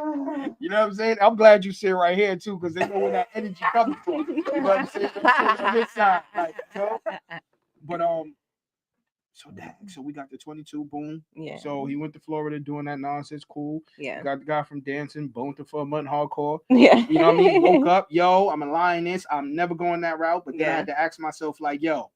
You know what I'm saying? I'm glad you sit right here too, because they know where that energy comes from. You know what I'm saying? I'm sitting on this side, like, you know? But so we got the 22, boom. Yeah. So he went to Florida doing that nonsense, cool. Yeah. Got the guy from dancing, boned him for a month hardcore. Yeah. You know what I mean? Woke up, yo, I'm a lioness. I'm never going that route. But then I Yeah. had to ask myself, like, yo,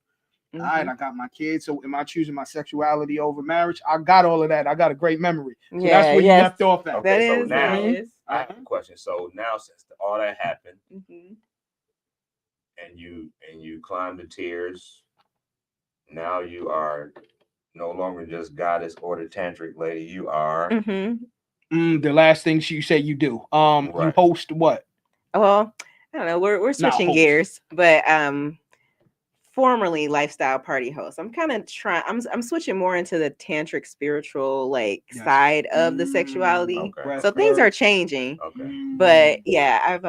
Mhm. all right, I got my kids. So am I choosing my sexuality over marriage? I got all of that. I got a great memory. So Yeah, that's where you yes. left off at. Okay, That so is. now- That is. I have a question. So now since all that happened Mhm. and you climbed the tiers, now you are no longer just goddess or the tantric lady. You are Mhm. The last thing you say you do. You Right. host what? Well, I don't know. We're switching host. gears, but formerly lifestyle party host. I'm kind of trying. I'm switching more into the tantric spiritual Gotcha. side of the sexuality. okay. So things are changing. Okay. But yeah,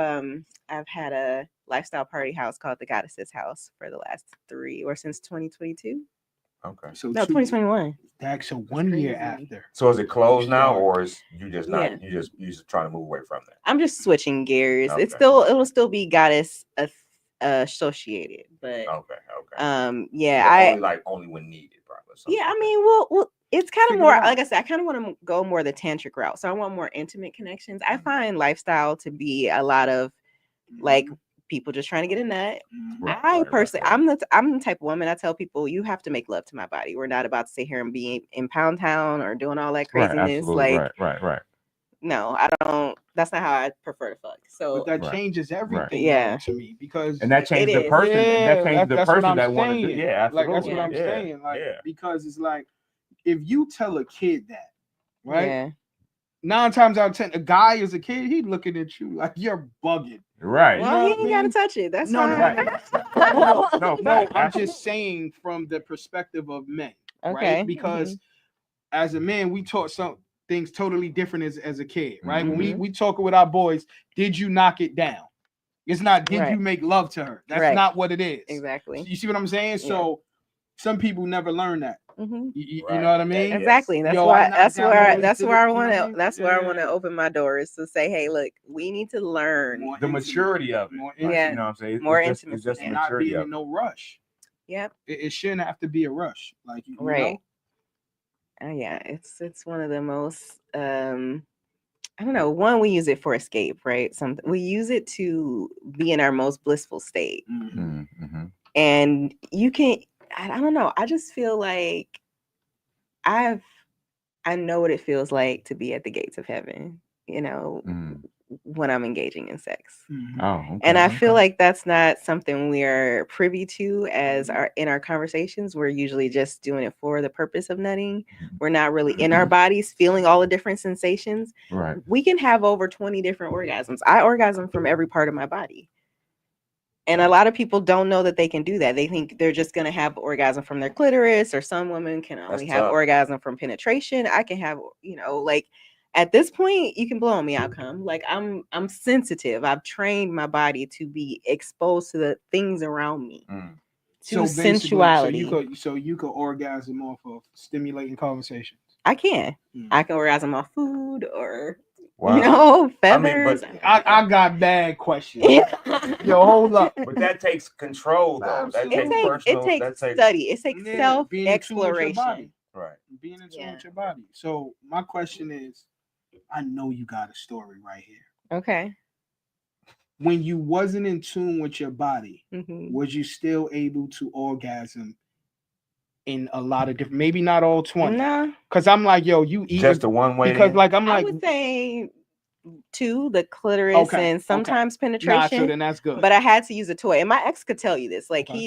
I've had a lifestyle party house called the Goddess's House for the last since 2022. Okay. So No, 2021. So 1 year crazy. after. So is it closed now, Start. or is you just not? Yeah. You just trying to move away from that? I'm just switching gears. Okay. It'll still be goddess associated, but Okay. yeah, But only when needed, probably. something yeah, I like that. mean, well, it's kind of Figure more it out. like I said. I kind of want to go more the tantric route, so I want more intimate connections. I find lifestyle to be a lot of like people just trying to get a nut. Right, Personally, right. I'm the type of woman. I tell people you have to make love to my body. We're not about to sit here and be in Pound Town or doing all that craziness. right. No, I don't. That's not how I prefer to fuck. So But that Right. changes everything Yeah. to me, because And that changed the is. person. that changed the that's what person I'm that wanted to. saying. Yeah, absolutely. Like that's what I'm yeah. saying. Like yeah. because it's like if you tell a kid that, right? Yeah. 9 times out of 10, a guy is a kid, he's looking at you like you're bugging. Right. Well, know he what I ain't gotta mean? touch it. That's No, fine. no, No, fact, I'm absolutely. just saying from the perspective of men, Okay. right? Because as a man, we taught some things totally different as a kid, right? When we talking with our boys, did you knock it down? It's not did Right. you make love to her? That's Right. not what it is. Exactly. You see what I'm saying? Yeah. So some people never learn that. Mhm. You Right. know what I mean? Yes. Exactly. That's Yo, why. I knocked That's down where. the I, way that's to where the- I you know want what I to. mean? That's where I want to Yeah. open my doors to say, hey, look, we need to learn. More The intimate. maturity of it. More Like, Yeah. You know what I'm saying? More It's intimacy. just and not maturity being of in it. no rush. Yep. It shouldn't have to be a rush. Like you Right. know? Yeah. It's one of the most. I don't know. One, we use it for escape, right? We use it to be in our most blissful state, Mm-hmm. and you can. I don't know. I just feel like I know what it feels like to be at the gates of heaven. You know, when I'm engaging in sex. Mhm. Oh, okay, And I feel okay. like that's not something we're privy to in our conversations. We're usually just doing it for the purpose of nutting. We're not really in our bodies feeling all the different sensations. Right. We can have over 20 different orgasms. I orgasm from every part of my body. And a lot of people don't know that they can do that. They think they're just going to have orgasm from their clitoris, or some women can only have tough. orgasm from penetration. I can have, like At this point, you can blow on me outcome. Like I'm sensitive. I've trained my body to be exposed to the things around me. Mm. To sensuality. So you could orgasm off of stimulating conversations. I can. Mm. I can orgasm off food or Wow. feathers. I got bad questions. Yeah. Yo, hold up. But that takes control, though. That Absolutely. takes personal. It takes that takes study. It takes Yeah, being in tune with your self-exploration. body. right. Being in tune Yeah. with your body. So my question is, I know you got a story right here. Okay. When you wasn't in tune with your body, Mhm. was you still able to orgasm in a lot of different, maybe not all 20? No, Because I'm like, yo, you eat Just the one way. because like I'm I like, would say 2, the clitoris, Okay, and sometimes nah, penetration. so then that's good. But I had to use a toy, and my ex could tell you this. Like Okay.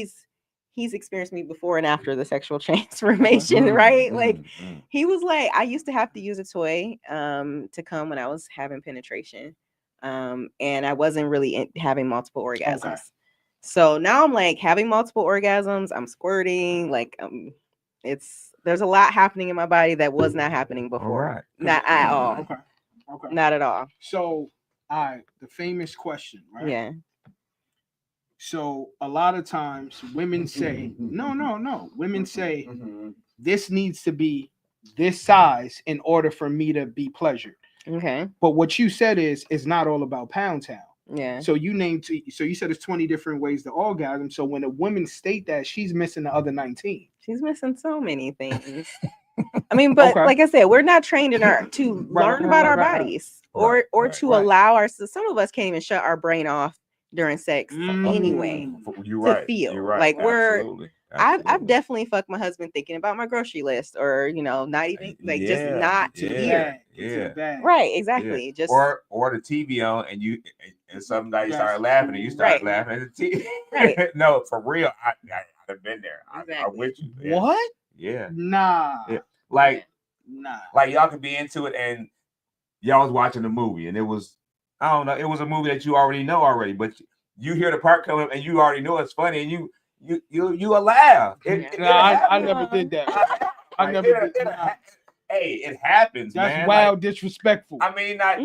he's experienced me before and after the sexual transformation, right? Like Mm. he was like, I used to have to use a toy to come when I was having penetration, and I wasn't really having multiple orgasms. Okay. So now I'm like having multiple orgasms. I'm squirting. Like there's a lot happening in my body that was not happening before. right. Not at all. Okay. Okay. Not at all. So, the famous question, right? Yeah. So a lot of times women say, no. Women say Mhm. this needs to be this size in order for me to be pleasured. Okay. But what you said is not all about Pound Town. Yeah. So you said it's 20 different ways to orgasm. So when a woman state that, she's missing the other 19. She's missing so many things. I mean, but Okay. like I said, we're not trained in our to Right, learn right, about right, our right, bodies right. or Right, to right. allow our. Some of us can't even shut our brain off during sex anyway. You're To right. feel. You're right. Like, we're- Absolutely. I've Absolutely. definitely fucked my husband thinking about my grocery list, or not even like just Yeah, not To the here. bag. To Yeah. the bag. Right, exactly. Just or the TV on and somebody Yes. started laughing and you started Right. laughing at the TV. Right. No, for real. I've been there. I'm Exactly. with you. Yeah. What? Yeah. Nah. Yeah. Like Nah. y'all could be into it and y'all was watching a movie and it was, I don't know, it was a movie that you already know already, but you hear the part coming and you already know it's funny and you laugh. I never did that. I never did that. Hey, it happens, That's man. wild, disrespectful. I mean, now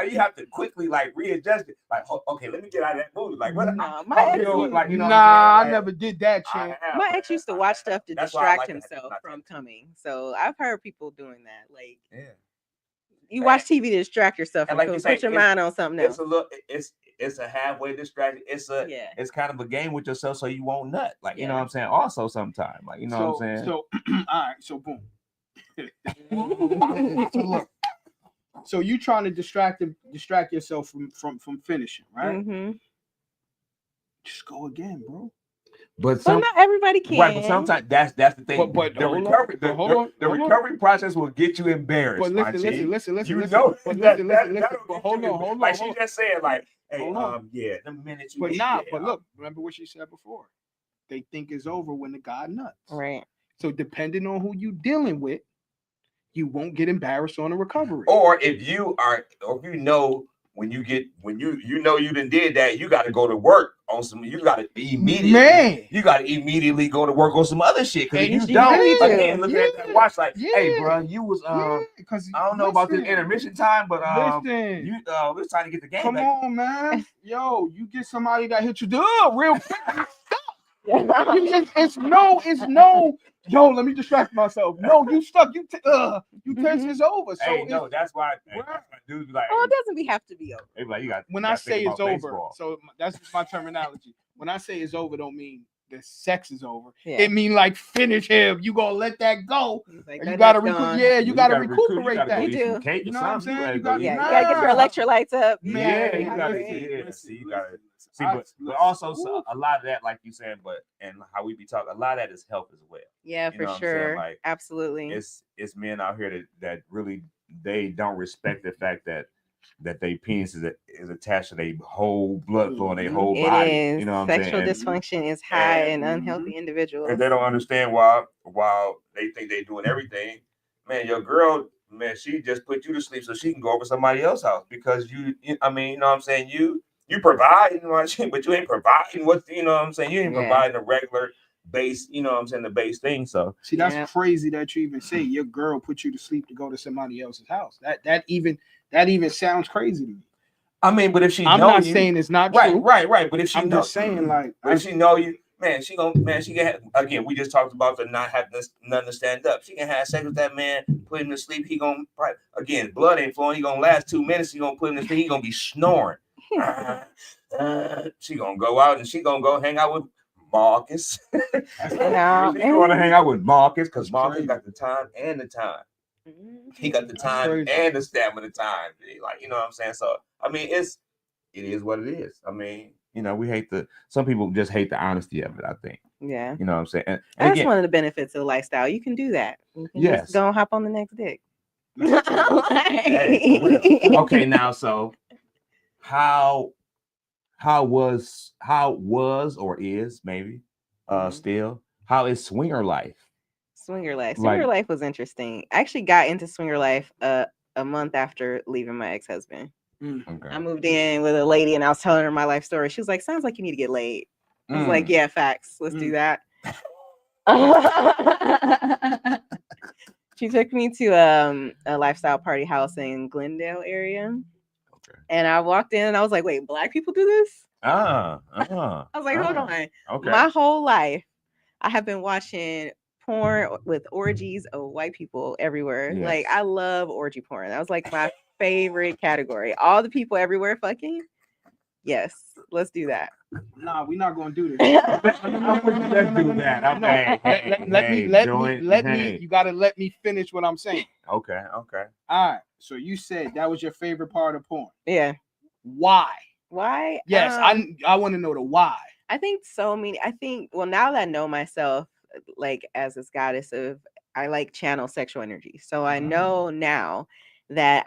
you have to quickly readjust it. Like, okay, let me get out of that mood. Like, what? No, what I'm saying? I Like, never did that, I Chan. have, my man. ex used to watch stuff to That's why I distract like to himself not from take- coming. So I've heard people doing that. Like Yeah. you watch TV to distract yourself And and like you say, put your mind on something else. It's a little. It's a halfway distraction. Yeah. It's kind of a game with yourself, so you won't nut. Like you know Yeah. what I'm saying. Also, sometimes, like you know what I'm saying. So all right, so boom. So look. So you trying to distract yourself from finishing, right? Mm-hmm. Just go again, bro. But But not everybody can. right, but sometimes that's the thing. But the hold on, recovery, but hold on, the hold on. recovery process will get you embarrassed. But my G. listen. You Listen. know, But that- listen. that'll But get hold you on. Like she just said, like, hey, Hold on. yeah, the minute you. But yeah, but look, remember what she said before. They think it's over when the guy nuts. Right. So depending on who you dealing with, you won't get embarrassed on the recovery. Or if you know when you know you done did that, you got to go to work on some. You got to immediately. Man. You got to immediately go to work on some other shit. Because if you And you don't, really do. again, look at that watch like, hey, Yeah. bro, you was because I don't know about this intermission time, but listen. you was trying to get the game Come back. on, man. Yo, you get somebody that hit you real quick. It's no. Yo, let me distract myself. No, you stuck. You tense. It's over. So Hey, no, that's why dudes be like, Oh, it doesn't have to be over. they be like, you got. when you I gotta think say it's about over, baseball. so that's my terminology. When I say it's over, don't mean the sex is over. Yeah. It mean like finish him. You gonna let that go. Like, And you that- gotta that's gone. you gotta recuperate gotta that. go You eat do. some cake You or know what I'm something. saying? You gotta go Yeah, eat- you gotta get your electrolytes up. Yeah, you Man, gotta listen, see. Yeah, listen, see, you gotta see. I- But listen. also Ooh. a lot of that, like you said, and how we be talking, a lot of that is health as well. Yeah, You for know what I'm saying? sure. Like, Absolutely. It's men out here that really they don't respect the fact that their penis is attached to their whole blood flow and their whole It body. is. You know what I'm Sexual saying? dysfunction is high in and- unhealthy individuals. And they don't understand while they think they're doing everything. Man, your girl, man, she just put you to sleep so she can go over somebody else's house because I mean, you know what I'm saying? You provide, but you ain't providing you know what I'm saying? You ain't Yeah. providing the regular base, you know what I'm saying, the base thing. So See, that's Yeah. crazy that you even say your girl put you to sleep to go to somebody else's house. That even sounds crazy to me. I mean, but if she I'm know not you, saying it's not right, true. right. But if she I'm know, just saying, like, but if she know you, man, she can again. We just talked about the not having nothing to stand up. She can have sex with that man, put him to sleep. He gonna again, blood ain't flowing. He gonna last 2 minutes. He gonna put him to sleep. He gonna be snoring. She gonna go out and she gonna go hang out with Marcus. No, She going to hang out with Marcus because That's Marcus crazy. got the time and the time. He got the That's time crazy. and the stamina time. Like, you know what I'm saying? So I mean, it is what it is. I mean, you know, some people just hate the honesty of it, I think. Yeah. You know what I'm saying? And That's again, one of the benefits of the lifestyle. You can do that. You can Yes. just go and hop on the next dick. Hey, for real. Okay, now so how was or is maybe still how is swinger life? Swinger life. Like- Swinger life was interesting. I actually got into swinger life a month after leaving my ex-husband. Okay. I moved in with a lady and I was telling her my life story. She was like, sounds like you need to get laid. I was like, yeah, facts. Let's do that. She took me to a lifestyle party house in Glendale area. Okay. And I walked in and I was like, wait, Black people do this? I I was like, hold on. Okay. My whole life, I have been watching porn with orgies of white people everywhere. Yes. Like, I love orgy porn. That was like my favorite category. All the people everywhere fucking. Yes, let's do that. Nah, we're not gonna do this. Let's do that. No, Okay. let me. You gotta let me finish what I'm saying. Okay. All right. So you said that was your favorite part of porn. Yeah. Why? Why? Yes, I want to know the why. I think well, now that I know myself, like as this goddess of, I like channel sexual energy. So I know now that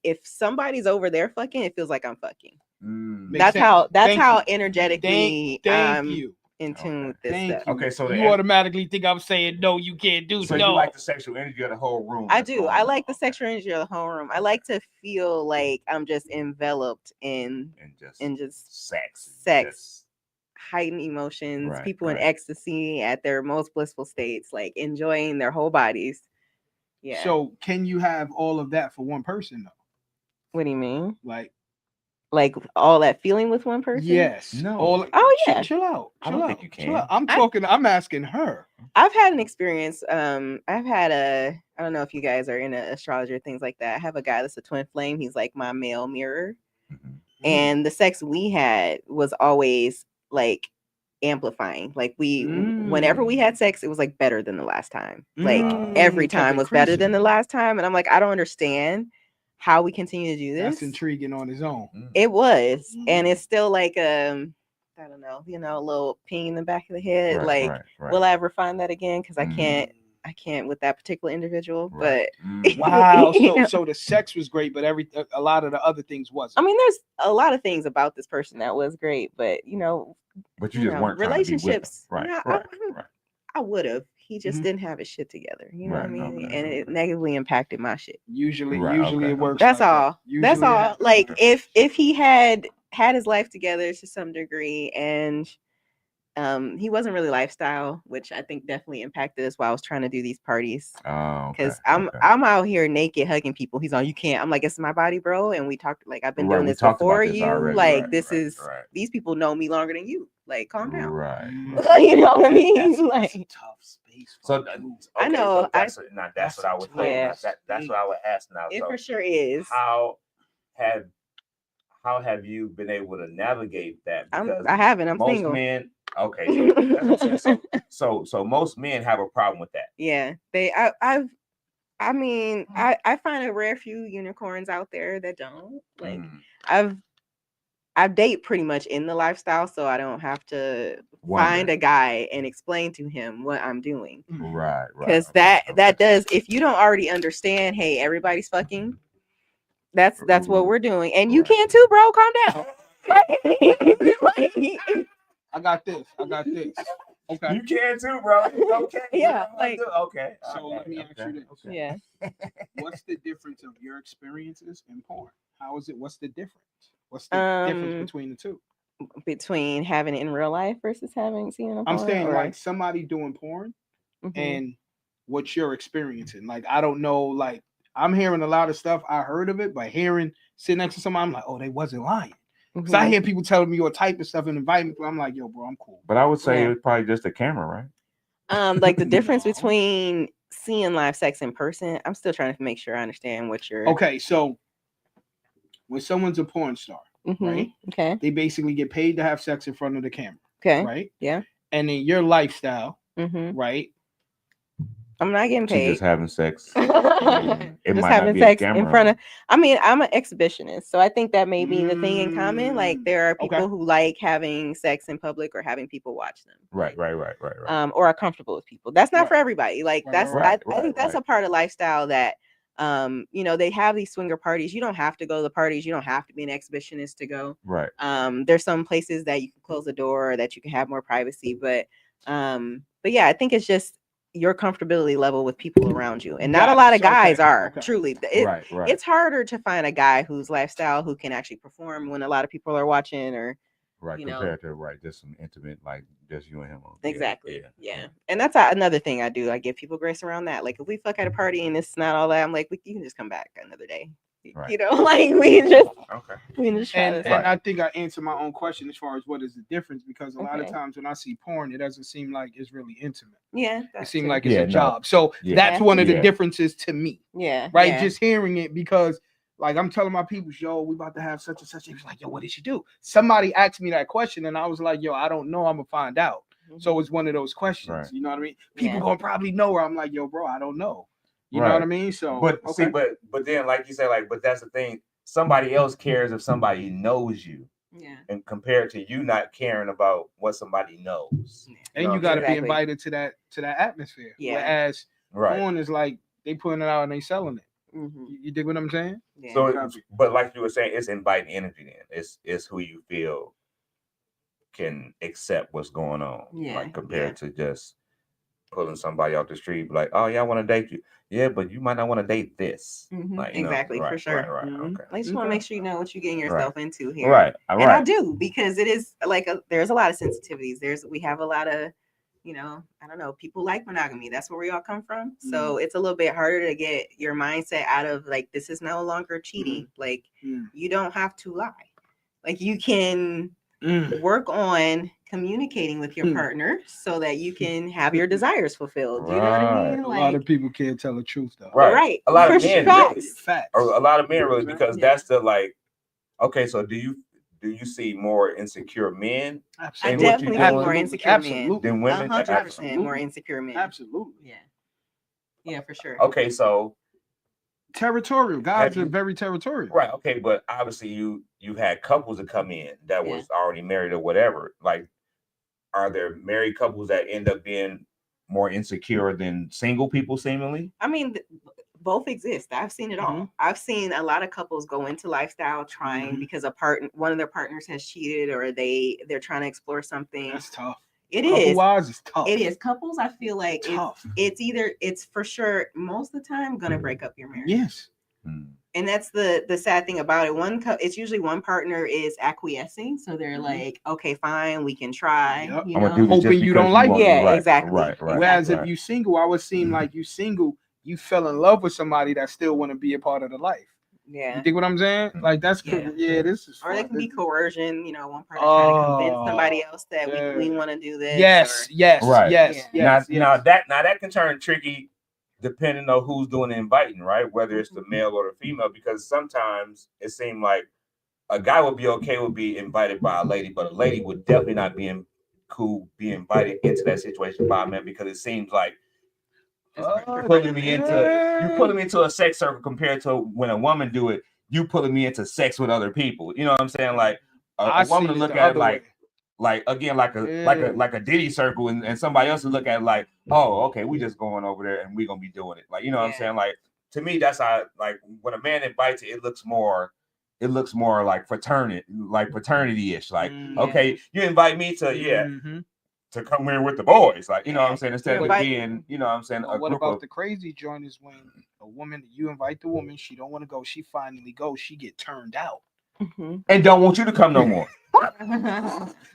if somebody's over there fucking, it feels like I'm fucking. Makes That's sense. how Thank you. energetically Thank you. in tune with this Thank stuff. you. Okay, so you automatically think I'm saying no, you can't do so no. you like the sexual energy of the whole room. I that's do. going I on. like the Okay. sexual energy of the whole room. I like to feel like I'm just enveloped in just sex. Sex. Heightened emotions, Right, people in right. ecstasy at their most blissful states, like enjoying their whole bodies. Yeah. So can you have all of that for one person though? What do you mean? Like all that feeling with one person? yes. No. Yeah. Chill out. I don't think you Chill can. out. I'm asking her. I've had an experience. I've had I don't know if you guys are into astrology or things like that. I have a guy that's a twin flame. He's like my male mirror. Mhm. And the sex we had was always like amplifying. Like whenever we had sex, it was like better than the last time. Like every kept time was better increasing. than the last time. And I'm like, I don't understand how we continue to do this. That's intriguing on his own. It was. And it's still like I don't know, a little ping in the back of the head. Right. Will I ever find that again? Because I can't with that particular individual. Right. But Wow. So the sex was great, but a lot of the other things wasn't. I mean, there's a lot of things about this person that was great, but But you just weren't trying to be with relationships. them. Right. Yeah, Right. I would have. He just didn't have his shit together. You know what I Right, mean? okay, And it okay. negatively impacted my shit. Usually okay. it works. That's like all. that. Usually That's it all. happens. Like if he had his life together to some degree, and he wasn't really lifestyle, which I think definitely impacted us while I was trying to do these parties. Oh, Because I'm out here naked hugging people. He's on, you can't. I'm like, it's my body, bro. And we talked, like, I've been doing this before you. Already. Like, Right. these people know me longer than you. Like, calm down. Right. You know what I mean? That's like, a tough space. So for you. I know. So that's what I would think. Yeah. That's what I would ask now. It So for sure is. how have you been able to navigate that? Because I haven't. I'm most single. men. Okay. So most men have a problem with that. Yeah. I mean, I find a rare few unicorns out there that don't. Like, I date pretty much in the lifestyle, so I don't have to find a guy and explain to him what I'm doing. Right. Because that does, if you don't already understand, hey, everybody's fucking. That's what we're doing, and you can too, bro. Calm down. I got this. Okay. You can too, bro. Okay. Yeah. Okay. So let me ask you this. Okay. Yeah. What's the difference of your experiences in porn? How is it? What's the difference? What's the difference between the two? between having it in real life versus seeing it on I'm porn, saying or- like somebody doing porn Mhm. and what you're experiencing. Like I don't know, like I'm hearing a lot of stuff. I heard of it, but sitting next to somebody, I'm like, oh, they wasn't lying. Because I Mhm. hear people telling me all type of stuff and inviting me. I'm like, yo, bro, I'm cool. But I would say Yeah. it was probably just a camera, right? Like the difference No. between seeing live sex in person. I'm still trying to make sure I understand what you're. Okay, so when someone's a porn star, Mhm. right? Okay. They basically get paid to have sex in front of the camera, Okay. right? Yeah. And in your lifestyle, Mhm. right? I'm not getting She's paid. just having sex. Just It might not having be a sex in camera. front of. I mean, I'm an exhibitionist, so I think that may be the thing in common. Like Mm, there are people okay. who like having sex in public or having people watch them. Right. Or are comfortable with people. That's not Right. for everybody. Like Right, that's right, I think that's a part of lifestyle that they have these swinger parties. You don't have to go to the parties. You don't have to be an exhibitionist to go. Right. There's some places that you can close the door or that you can have more privacy. But yeah, I think it's just your comfortability level with people around you. And not a lot of guys are truly. Right. It's harder to find a guy whose lifestyle who can actually perform when a lot of people are watching or Right, compared to just some intimate, like just you and him. Exactly. Yeah. And that's another thing I do. I give people grace around that. Like if we fuck at a party and it's not all that, I'm like, you can just come back another day. Right. You know, like we can just try and this. I think I answered my own question as far as what is the difference, because a lot of times when I see porn, it doesn't seem like it's really intimate. Yeah. It seems like it's a job. So that's one of the differences to me. Yeah. Right. Yeah. Just hearing it, because like I'm telling my people, yo, we about to have such and such. He was like, yo, what did you do? Somebody asked me that question and I was like, yo, I don't know. I'm gonna find out. Mm-hmm. So it's one of those questions. Right. You know what I mean? People gonna probably know her. I'm like, yo, bro, I don't know. You know what I mean? So but see, but then like you say, like, but that's the thing. Somebody else cares if somebody knows you. Yeah. And compared to you not caring about what somebody knows. Yeah. And you got to be invited to that atmosphere. Yeah. Whereas porn is like they putting it out and they selling it. Mm-hmm. You dig what I'm saying? Yeah. So, but like you were saying, it's inviting energy. Then it's who you feel can accept what's going on. Yeah. Like compared to just pulling somebody off the street, like, oh yeah, I want to date you. Yeah, but you might not want to date this. Mm-hmm. Like, exactly, for sure. Right. Mm-hmm. Okay. I just want to make sure you know what you're getting yourself into here. Right. And I do, because it is like there's a lot of sensitivities. We have a lot of, I don't know, people like monogamy. That's where we all come from. Mm-hmm. So it's a little bit harder to get your mindset out of like, this is no longer cheating. Mm-hmm. Like you don't have to lie. Like you can work on communicating with your partner so that you can have your desires fulfilled. You know what I mean? Like, a lot of people can't tell the truth though. Right. A lot of men really. Facts. Or a lot of men really, because that's the like, okay, so do you see more insecure men? Absolutely. I definitely have more insecure men than women. 100% more insecure men. Absolutely. Yeah. Yeah, for sure. Okay, so territorial. Guys are very territorial. Right. Okay, but obviously you had couples that come in that was already married or whatever. Like, are there married couples that end up being more insecure than single people seemingly? I mean, both exist. I've seen it all. Mm-hmm. I've seen a lot of couples go into lifestyle trying because one of their partners has cheated or they're trying to explore something. That's tough. Couple-wise, it's tough. It is. Couples, I feel like it's for sure most of the time gonna break up your marriage. Yes. And that's the sad thing about it. It's usually one partner is acquiescing, so they're like, okay, fine, we can try. Yep. Hoping you don't like it. Yeah, exactly. Right. Whereas if you single, I would seem like you single, you fell in love with somebody that still want to be a part of the life. Yeah. You think what I'm saying? Like that's this is fun. Or it can be coercion, one partner trying to convince somebody else that we want to do this. Yes. Now that can turn tricky depending on who's doing the inviting, right? Whether it's the male or the female, because sometimes it seems like a guy would be okay with being invited by a lady, but a lady would definitely not be be invited into that situation by a man, because it seems like you're putting me into a sex circle compared to when a woman do it, you putting me into sex with other people. You know what I'm saying? Like a woman look at it like a Diddy circle, and somebody else will look at it like, oh, okay, we just going over there and we gonna be doing it. Like, you know what I'm saying? Like, to me, that's how, like, when a man invites it, it looks more like fraternity-ish. Like, okay, you invite me to to come here with the boys, like, you know what I'm saying, instead of being, you know what I'm saying, what about the crazy joint is when a woman, you invite the woman, she don't want to go, she finally goes, she get turned out. Mhm. and don't want you to come no more.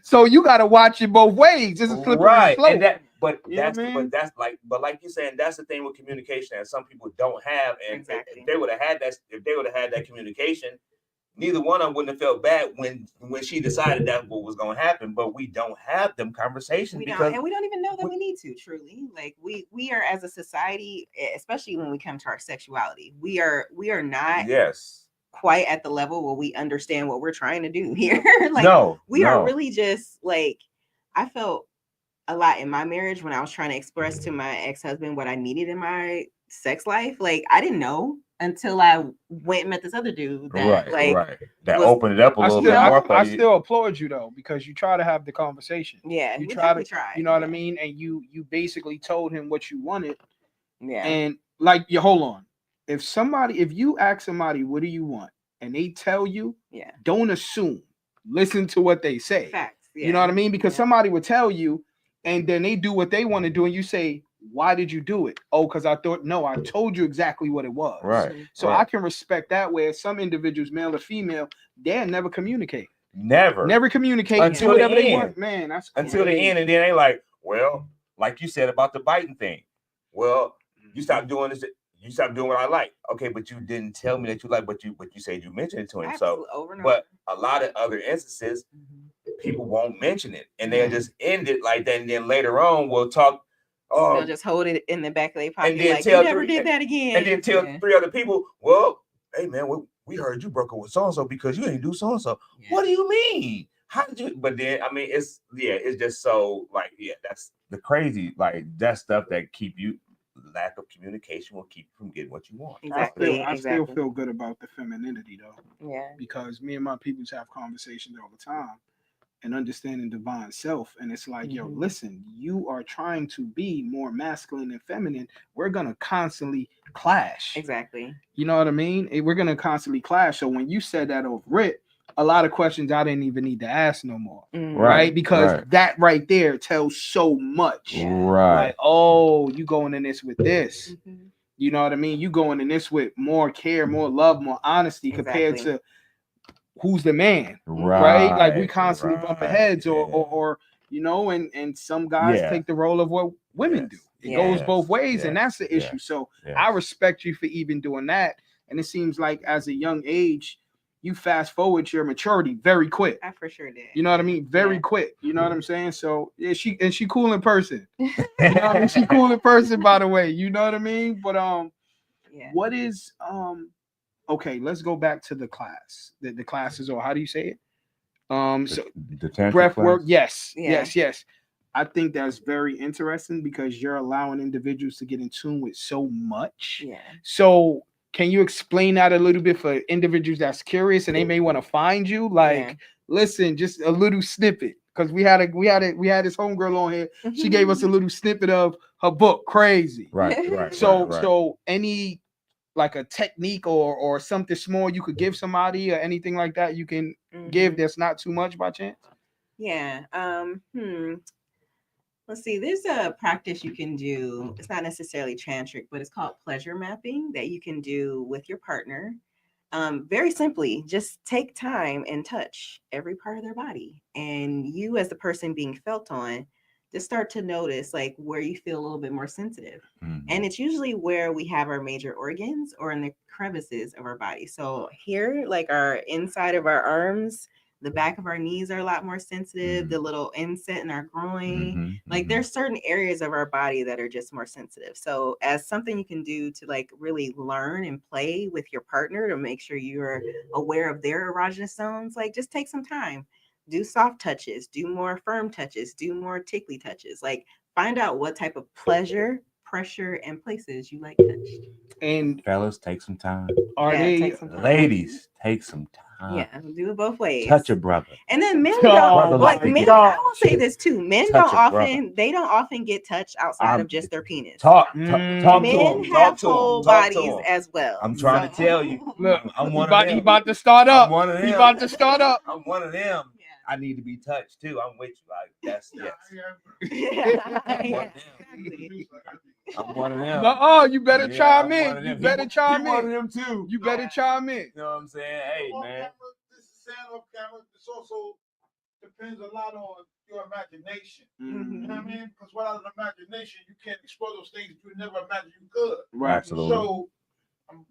So you got to watch it both ways. It's a slippery Right, slope. and that, but You know that's, what I mean? but like you're saying, that's the thing with communication that some people don't have, and Exactly. if they would have had that communication, neither one of them wouldn't have felt bad when she decided that's what was going to happen. But we don't have them conversations We because don't, and we don't even know that we need to. Truly, like we are as a society, especially when we come to our sexuality, we are not yes, quite at the level where we understand what we're trying to do here. Like we are really just like, I felt a lot in my marriage when I was trying to express to my ex-husband what I needed in my sex life. Like I didn't know until I went and met this other dude that that opened it up a little bit more. I still applaud you though, because you try to have the conversation. Yeah, you we try to tried, you know what I mean, and you basically told him what you wanted. Yeah. And like, you hold on. If you ask somebody, what do you want? And they tell you, don't assume. Listen to what they say. Facts. Yeah. You know what I mean? Because somebody would tell you, and then they do what they want to do, and you say, why did you do it? Oh, because I thought, no, I told you exactly what it was. Right. So I can respect that, where some individuals, male or female, they'll never communicate. Never communicate until do whatever the they end. want. Man, that's until crazy. the end, and then they like, well, like you said about the biting thing. Well, you stop doing this. You stop doing what I like. Okay, but you didn't tell me that you like, but you said you mentioned it to him. Absolutely. So, over and but a lot of other instances, people won't mention it, and they'll just end it like that. And then later on, we'll talk. They'll just hold it in the back of their pocket, and then like, you never did that again. And then tell 3 other people, well, hey man, we heard you broke up with so and so because you didn't do so and so. What do you mean? How did you? But then, I mean, it's just so like, that's the crazy, like that stuff that keep you. Lack of communication will keep you from getting what you want. Exactly. I still feel good about the femininity though. Yeah. Because me and my peoples have conversations all the time and understanding divine self. And it's like, yo, listen, you are trying to be more masculine and feminine. We're gonna constantly clash. Exactly. You know what I mean? We're gonna constantly clash. So when you said that over it, a lot of questions I didn't even need to ask no more. Right? Because that right there tells so much. Right. Like, oh, you going in this with this. You know what I mean? You going in this with more care, more love, more honesty compared to who's the man. Right? Like we constantly bumping heads or you know, and some guys take the role of what women do. It goes both ways, and that's the issue. So I respect you for even doing that. And it seems like as a young age, you fast forward your maturity very quick. I for sure did. You know what I mean? Very quick. You know what I'm saying? So she cool in person. You know what I mean? She cool in person, by the way. You know what I mean? But what is okay, let's go back to the class. The classes, or how do you say it? So the breath work, class? yes. I think that's very interesting because you're allowing individuals to get in tune with so much. Yeah. So can you explain that a little bit for individuals that's curious and they may want to find you? Like, listen, just a little snippet, because we had this homegirl on here. She gave us a little snippet of her book, Crazy. Right. So any like a technique or something small you could give somebody or anything like that you can give that's not too much by chance? Yeah. Let's see, there's a practice you can do. It's not necessarily tantric, but it's called pleasure mapping that you can do with your partner. Very simply, just take time and touch every part of their body. And you, as the person being felt on, just start to notice like where you feel a little bit more sensitive. And it's usually where we have our major organs or in the crevices of our body. So here, like our inside of our arms, the back of our knees are a lot more sensitive, the little inset in our groin. Like there's certain areas of our body that are just more sensitive. So as something you can do to like really learn and play with your partner to make sure you're aware of their erogenous zones, like just take some time. Do soft touches, do more firm touches, do more tickly touches. Like find out what type of pleasure, pressure, and places you like touched. And fellas, take some time. Ladies, take some time. Yeah, do it both ways. Touch a brother. And then men don't like men. I will say this too. Men don't often get touched outside of just their penis. Talk men to have whole bodies as well. I'm trying to tell you. Look, I'm one of them. He about to start up. I'm one of them. He about to start up. I'm one of them. I need to be touched too. I'm with you. Like that's I'm one of them. Oh, you better chime in. You better chime in. One of them too. You better chime in. You know what I'm saying? Hey, man. saying, off camera, it's also depends a lot on your imagination. Mm-hmm. You know what I mean? Because without an imagination, you can't explore those things you never imagined you could. Right. Absolutely. So, I'm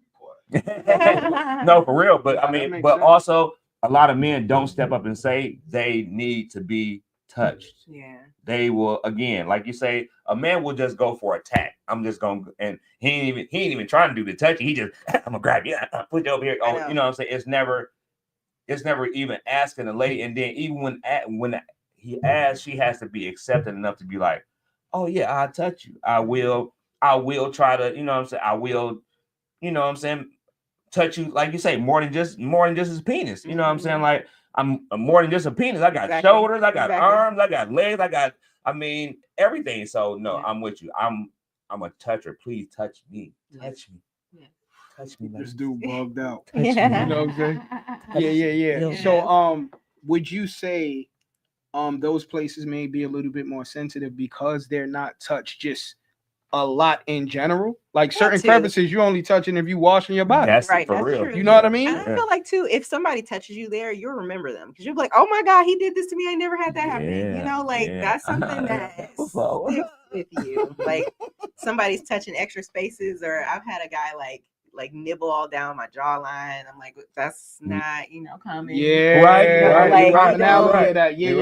gonna be quiet. No, for real. But I That mean, makes but sense. also a lot of men don't step up and say they need to be touched. Yeah. They will, again, like you say, a man will just go for attack. I'm just going, and he ain't even trying to do the touching. He just, I'm gonna grab you, put you over here. Oh, you know what I'm saying? It's never even asking the lady. And then even when he asks, she has to be accepting enough to be like, oh yeah, I'll touch you. I will try to, you know what I'm saying? I will, you know what I'm saying, touch you, like you say, more than just his penis. You know what I'm saying? Like I'm more than just a penis. I got shoulders, I got arms, I got legs, I mean everything. So no, I'm with you. I'm a toucher. Please touch me. Touch me. Yeah. Touch me. This dude bugged out. Touch me. You know what I'm saying? Yeah. So would you say those places may be a little bit more sensitive because they're not touched just a lot in general? Like certain crevices you only touching if you washing your body. That's right, for that's real. true. You know what I mean? And I feel like too, if somebody touches you there, you'll remember them because you'll be like, "Oh my God, he did this to me. I never had that happen." You know, like that's something that sticks with you. Like somebody's touching extra spaces, or I've had a guy like nibble all down my jawline. I'm like, that's not, common. Yeah, right. You're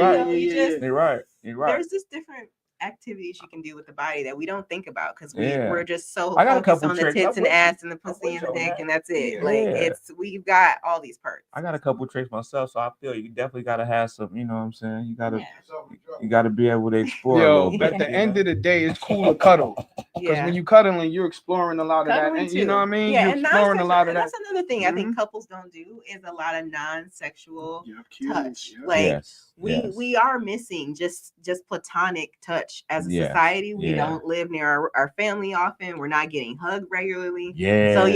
right. There's just different activities you can do with the body that we don't think about because we're just so I got focused on the tits and ass and the pussy and the dick, and that's it. Yeah. Like we've got all these perks. I got a couple tricks myself, so I feel you definitely gotta have some, you know what I'm saying? You gotta be able to explore a little bit. At the end of the day, it's cool to cuddle. Because when you cuddling, you're exploring a lot of that. And, you know what I mean? Yeah, you're exploring a lot of that. That's another thing I think couples don't do is a lot of non-sexual touch. Like we are missing just platonic touch as a society. We don't live near our family often. We're not getting hugged regularly. So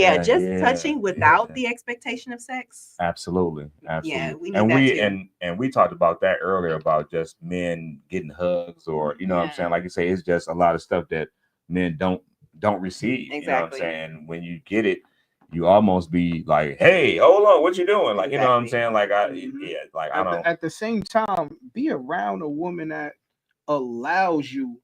touching without the expectation of sex. Absolutely. Yeah, we need and we talked about that earlier about just men getting hugs, or you know what I'm saying? Like you say, it's just a lot of stuff that men don't receive. Exactly. You know what I'm saying? When you get it, you almost be like, hey, hold on, what you doing? Like, you know what I'm saying? Like I don't at the same time, be around a woman that allows you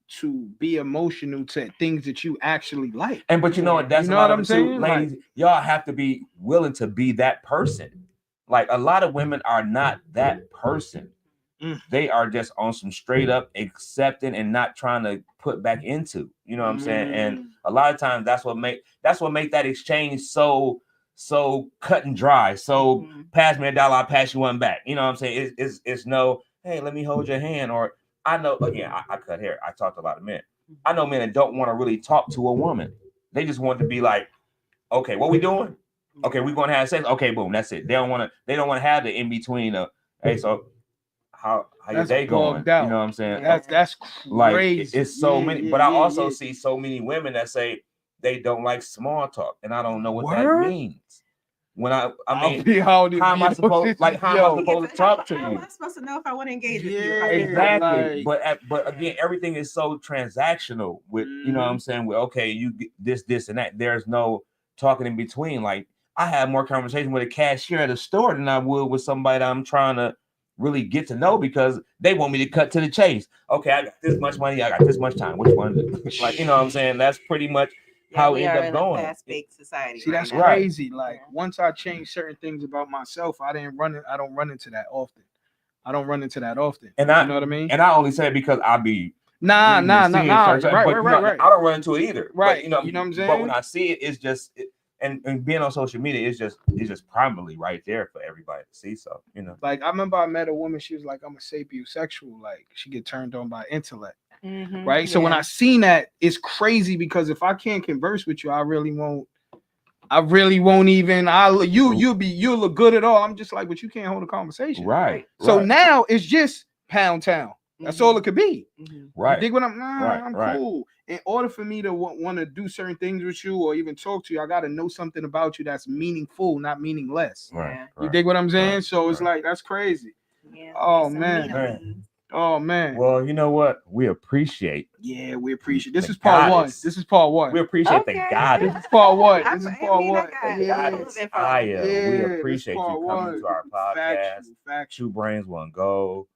to be emotional to things that you actually like. And but you know what? That's what I'm saying, ladies. Y'all have to be willing to be that person. Like a lot of women are not that person. They are just on some straight up accepting and not trying to put back into. You know what I'm saying? And a lot of times that's what make that exchange so cut and dry. So pass me $1, I'll pass you one back. You know what I'm saying? It's no, hey, let me hold your hand. Or I know, again, I cut hair. I talk to a lot of men. I know men that don't want to really talk to a woman. They just want to be like, okay, what we doing? Okay, we're gonna have sex. Okay, boom, that's it. They don't want to have the in between of, hey, so how your day going? You know what I'm saying? That's crazy. Like it's so many, but I also see so many women that say they don't like small talk, and I don't know what that means. When I mean, how am I supposed to talk to you? How am I supposed to know if I want to engage with you? Exactly. But again, everything is so transactional with, you know what I'm saying? With, okay, you get this and that. There's no talking in between. Like I have more conversation with a cashier at a store than I would with somebody that I'm trying to really get to know because they want me to cut to the chase. Okay, I got this much money, I got this much time. Which one? Like, you know what I'm saying? That's pretty much how we end up going. Fast-paced society. See, that's crazy. Like once I changed certain things about myself, I don't run into that often. And you know what I mean? And I only say it because I be nah. Right. I don't run into it either. Right. But, you know what I'm saying? But when I see it, it's just and being on social media is just primarily right there for everybody to see. So, you know. Like I remember I met a woman, she was like, I'm a sapiosexual, like she get turned on by intellect. Right. So when I seen that, it's crazy because if I can't converse with you, I really won't even you'll look good at all. I'm just like, but you can't hold a conversation. Right. So now it's just pound town. That's all it could be. Right. You dig what I'm cool. In order for me to want to do certain things with you or even talk to you, I got to know something about you that's meaningful, not meaningless. Right. You dig what I'm saying? So it's like, that's crazy. Yeah. Oh man. Oh man. Well, you know what? We appreciate. Yeah, we appreciate. This The is part one. goddess. This is part one. We appreciate Okay. the This goddess. is part one. I This is mean, part I one. got The Yeah. goddess info. Aya. Yeah, We this appreciate part you coming one. to our podcast. Factual. Two Brains, One Goal.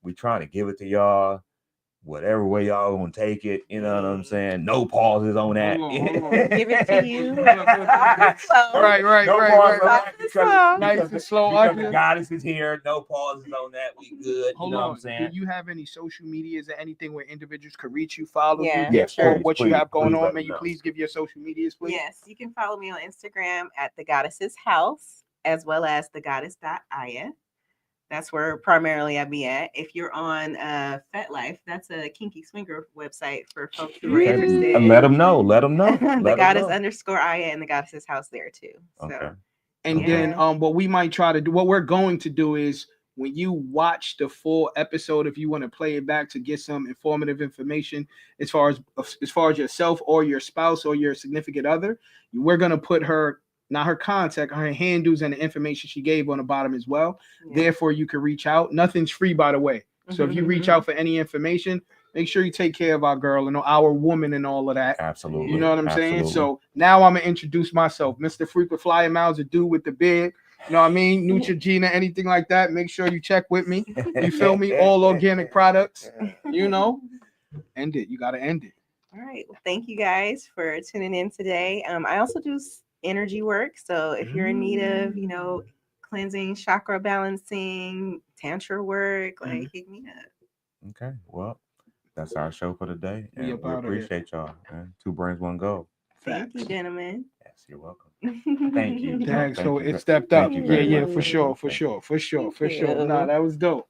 We trying to give it to y'all. Whatever way y'all want to take it, you know what I'm saying? No pauses on that. Hold on. Give it to you. Look. Slow. Right. No pauses on right. that Nice and slow. because the goddess is here. No pauses on that. We good. Hold you know on. what I'm saying? Do you have any social medias or anything where individuals could reach you, follow Yeah, you, get sure. for what you Please, have going please on? let May me you know. please give your social medias, please? Yes, you can follow me on Instagram at the Goddess's House as well as thegoddess.aya. That's where primarily I be at. If you're on FetLife, that's a kinky swinger website for folks who are Yeah. interested. And let them know. Let them know. the Let 'em Goddess know. _Aya and the Goddess's House there too. So Okay. And Yeah. then what we might try to do, what we're going to do is when you watch the full episode, if you want to play it back to get some informative information as far as yourself or your spouse or your significant other, we're gonna put her, not her contact, her handles and the information she gave on the bottom as well. yeah. Therefore, you can reach out. Nothing's free, by the way. So if you reach out for any information, make sure you take care of our girl and our woman and all of that. Absolutely. You know what I'm saying? Absolutely. So now I'm gonna introduce myself, Mr. Frequent Flyer Miles, a dude with the beard. You know what I mean? Neutrogena, anything like that. Make sure you check with me. You feel me? All organic products. You know, end it. You gotta end it. All right. Well, thank you guys for tuning in today. I also do energy work. So if you're in need of, cleansing, chakra balancing, tantra work, like hit me up. Okay. Well, that's our show for today. We And up we outta here. appreciate y'all. Man. Two Brains, One Goal. Thank you, gentlemen. Yes, you're welcome. Thank you. Dang, Thank so you. it stepped up. Thank you Yeah, very yeah, much. for sure. Thank Nah, that was dope.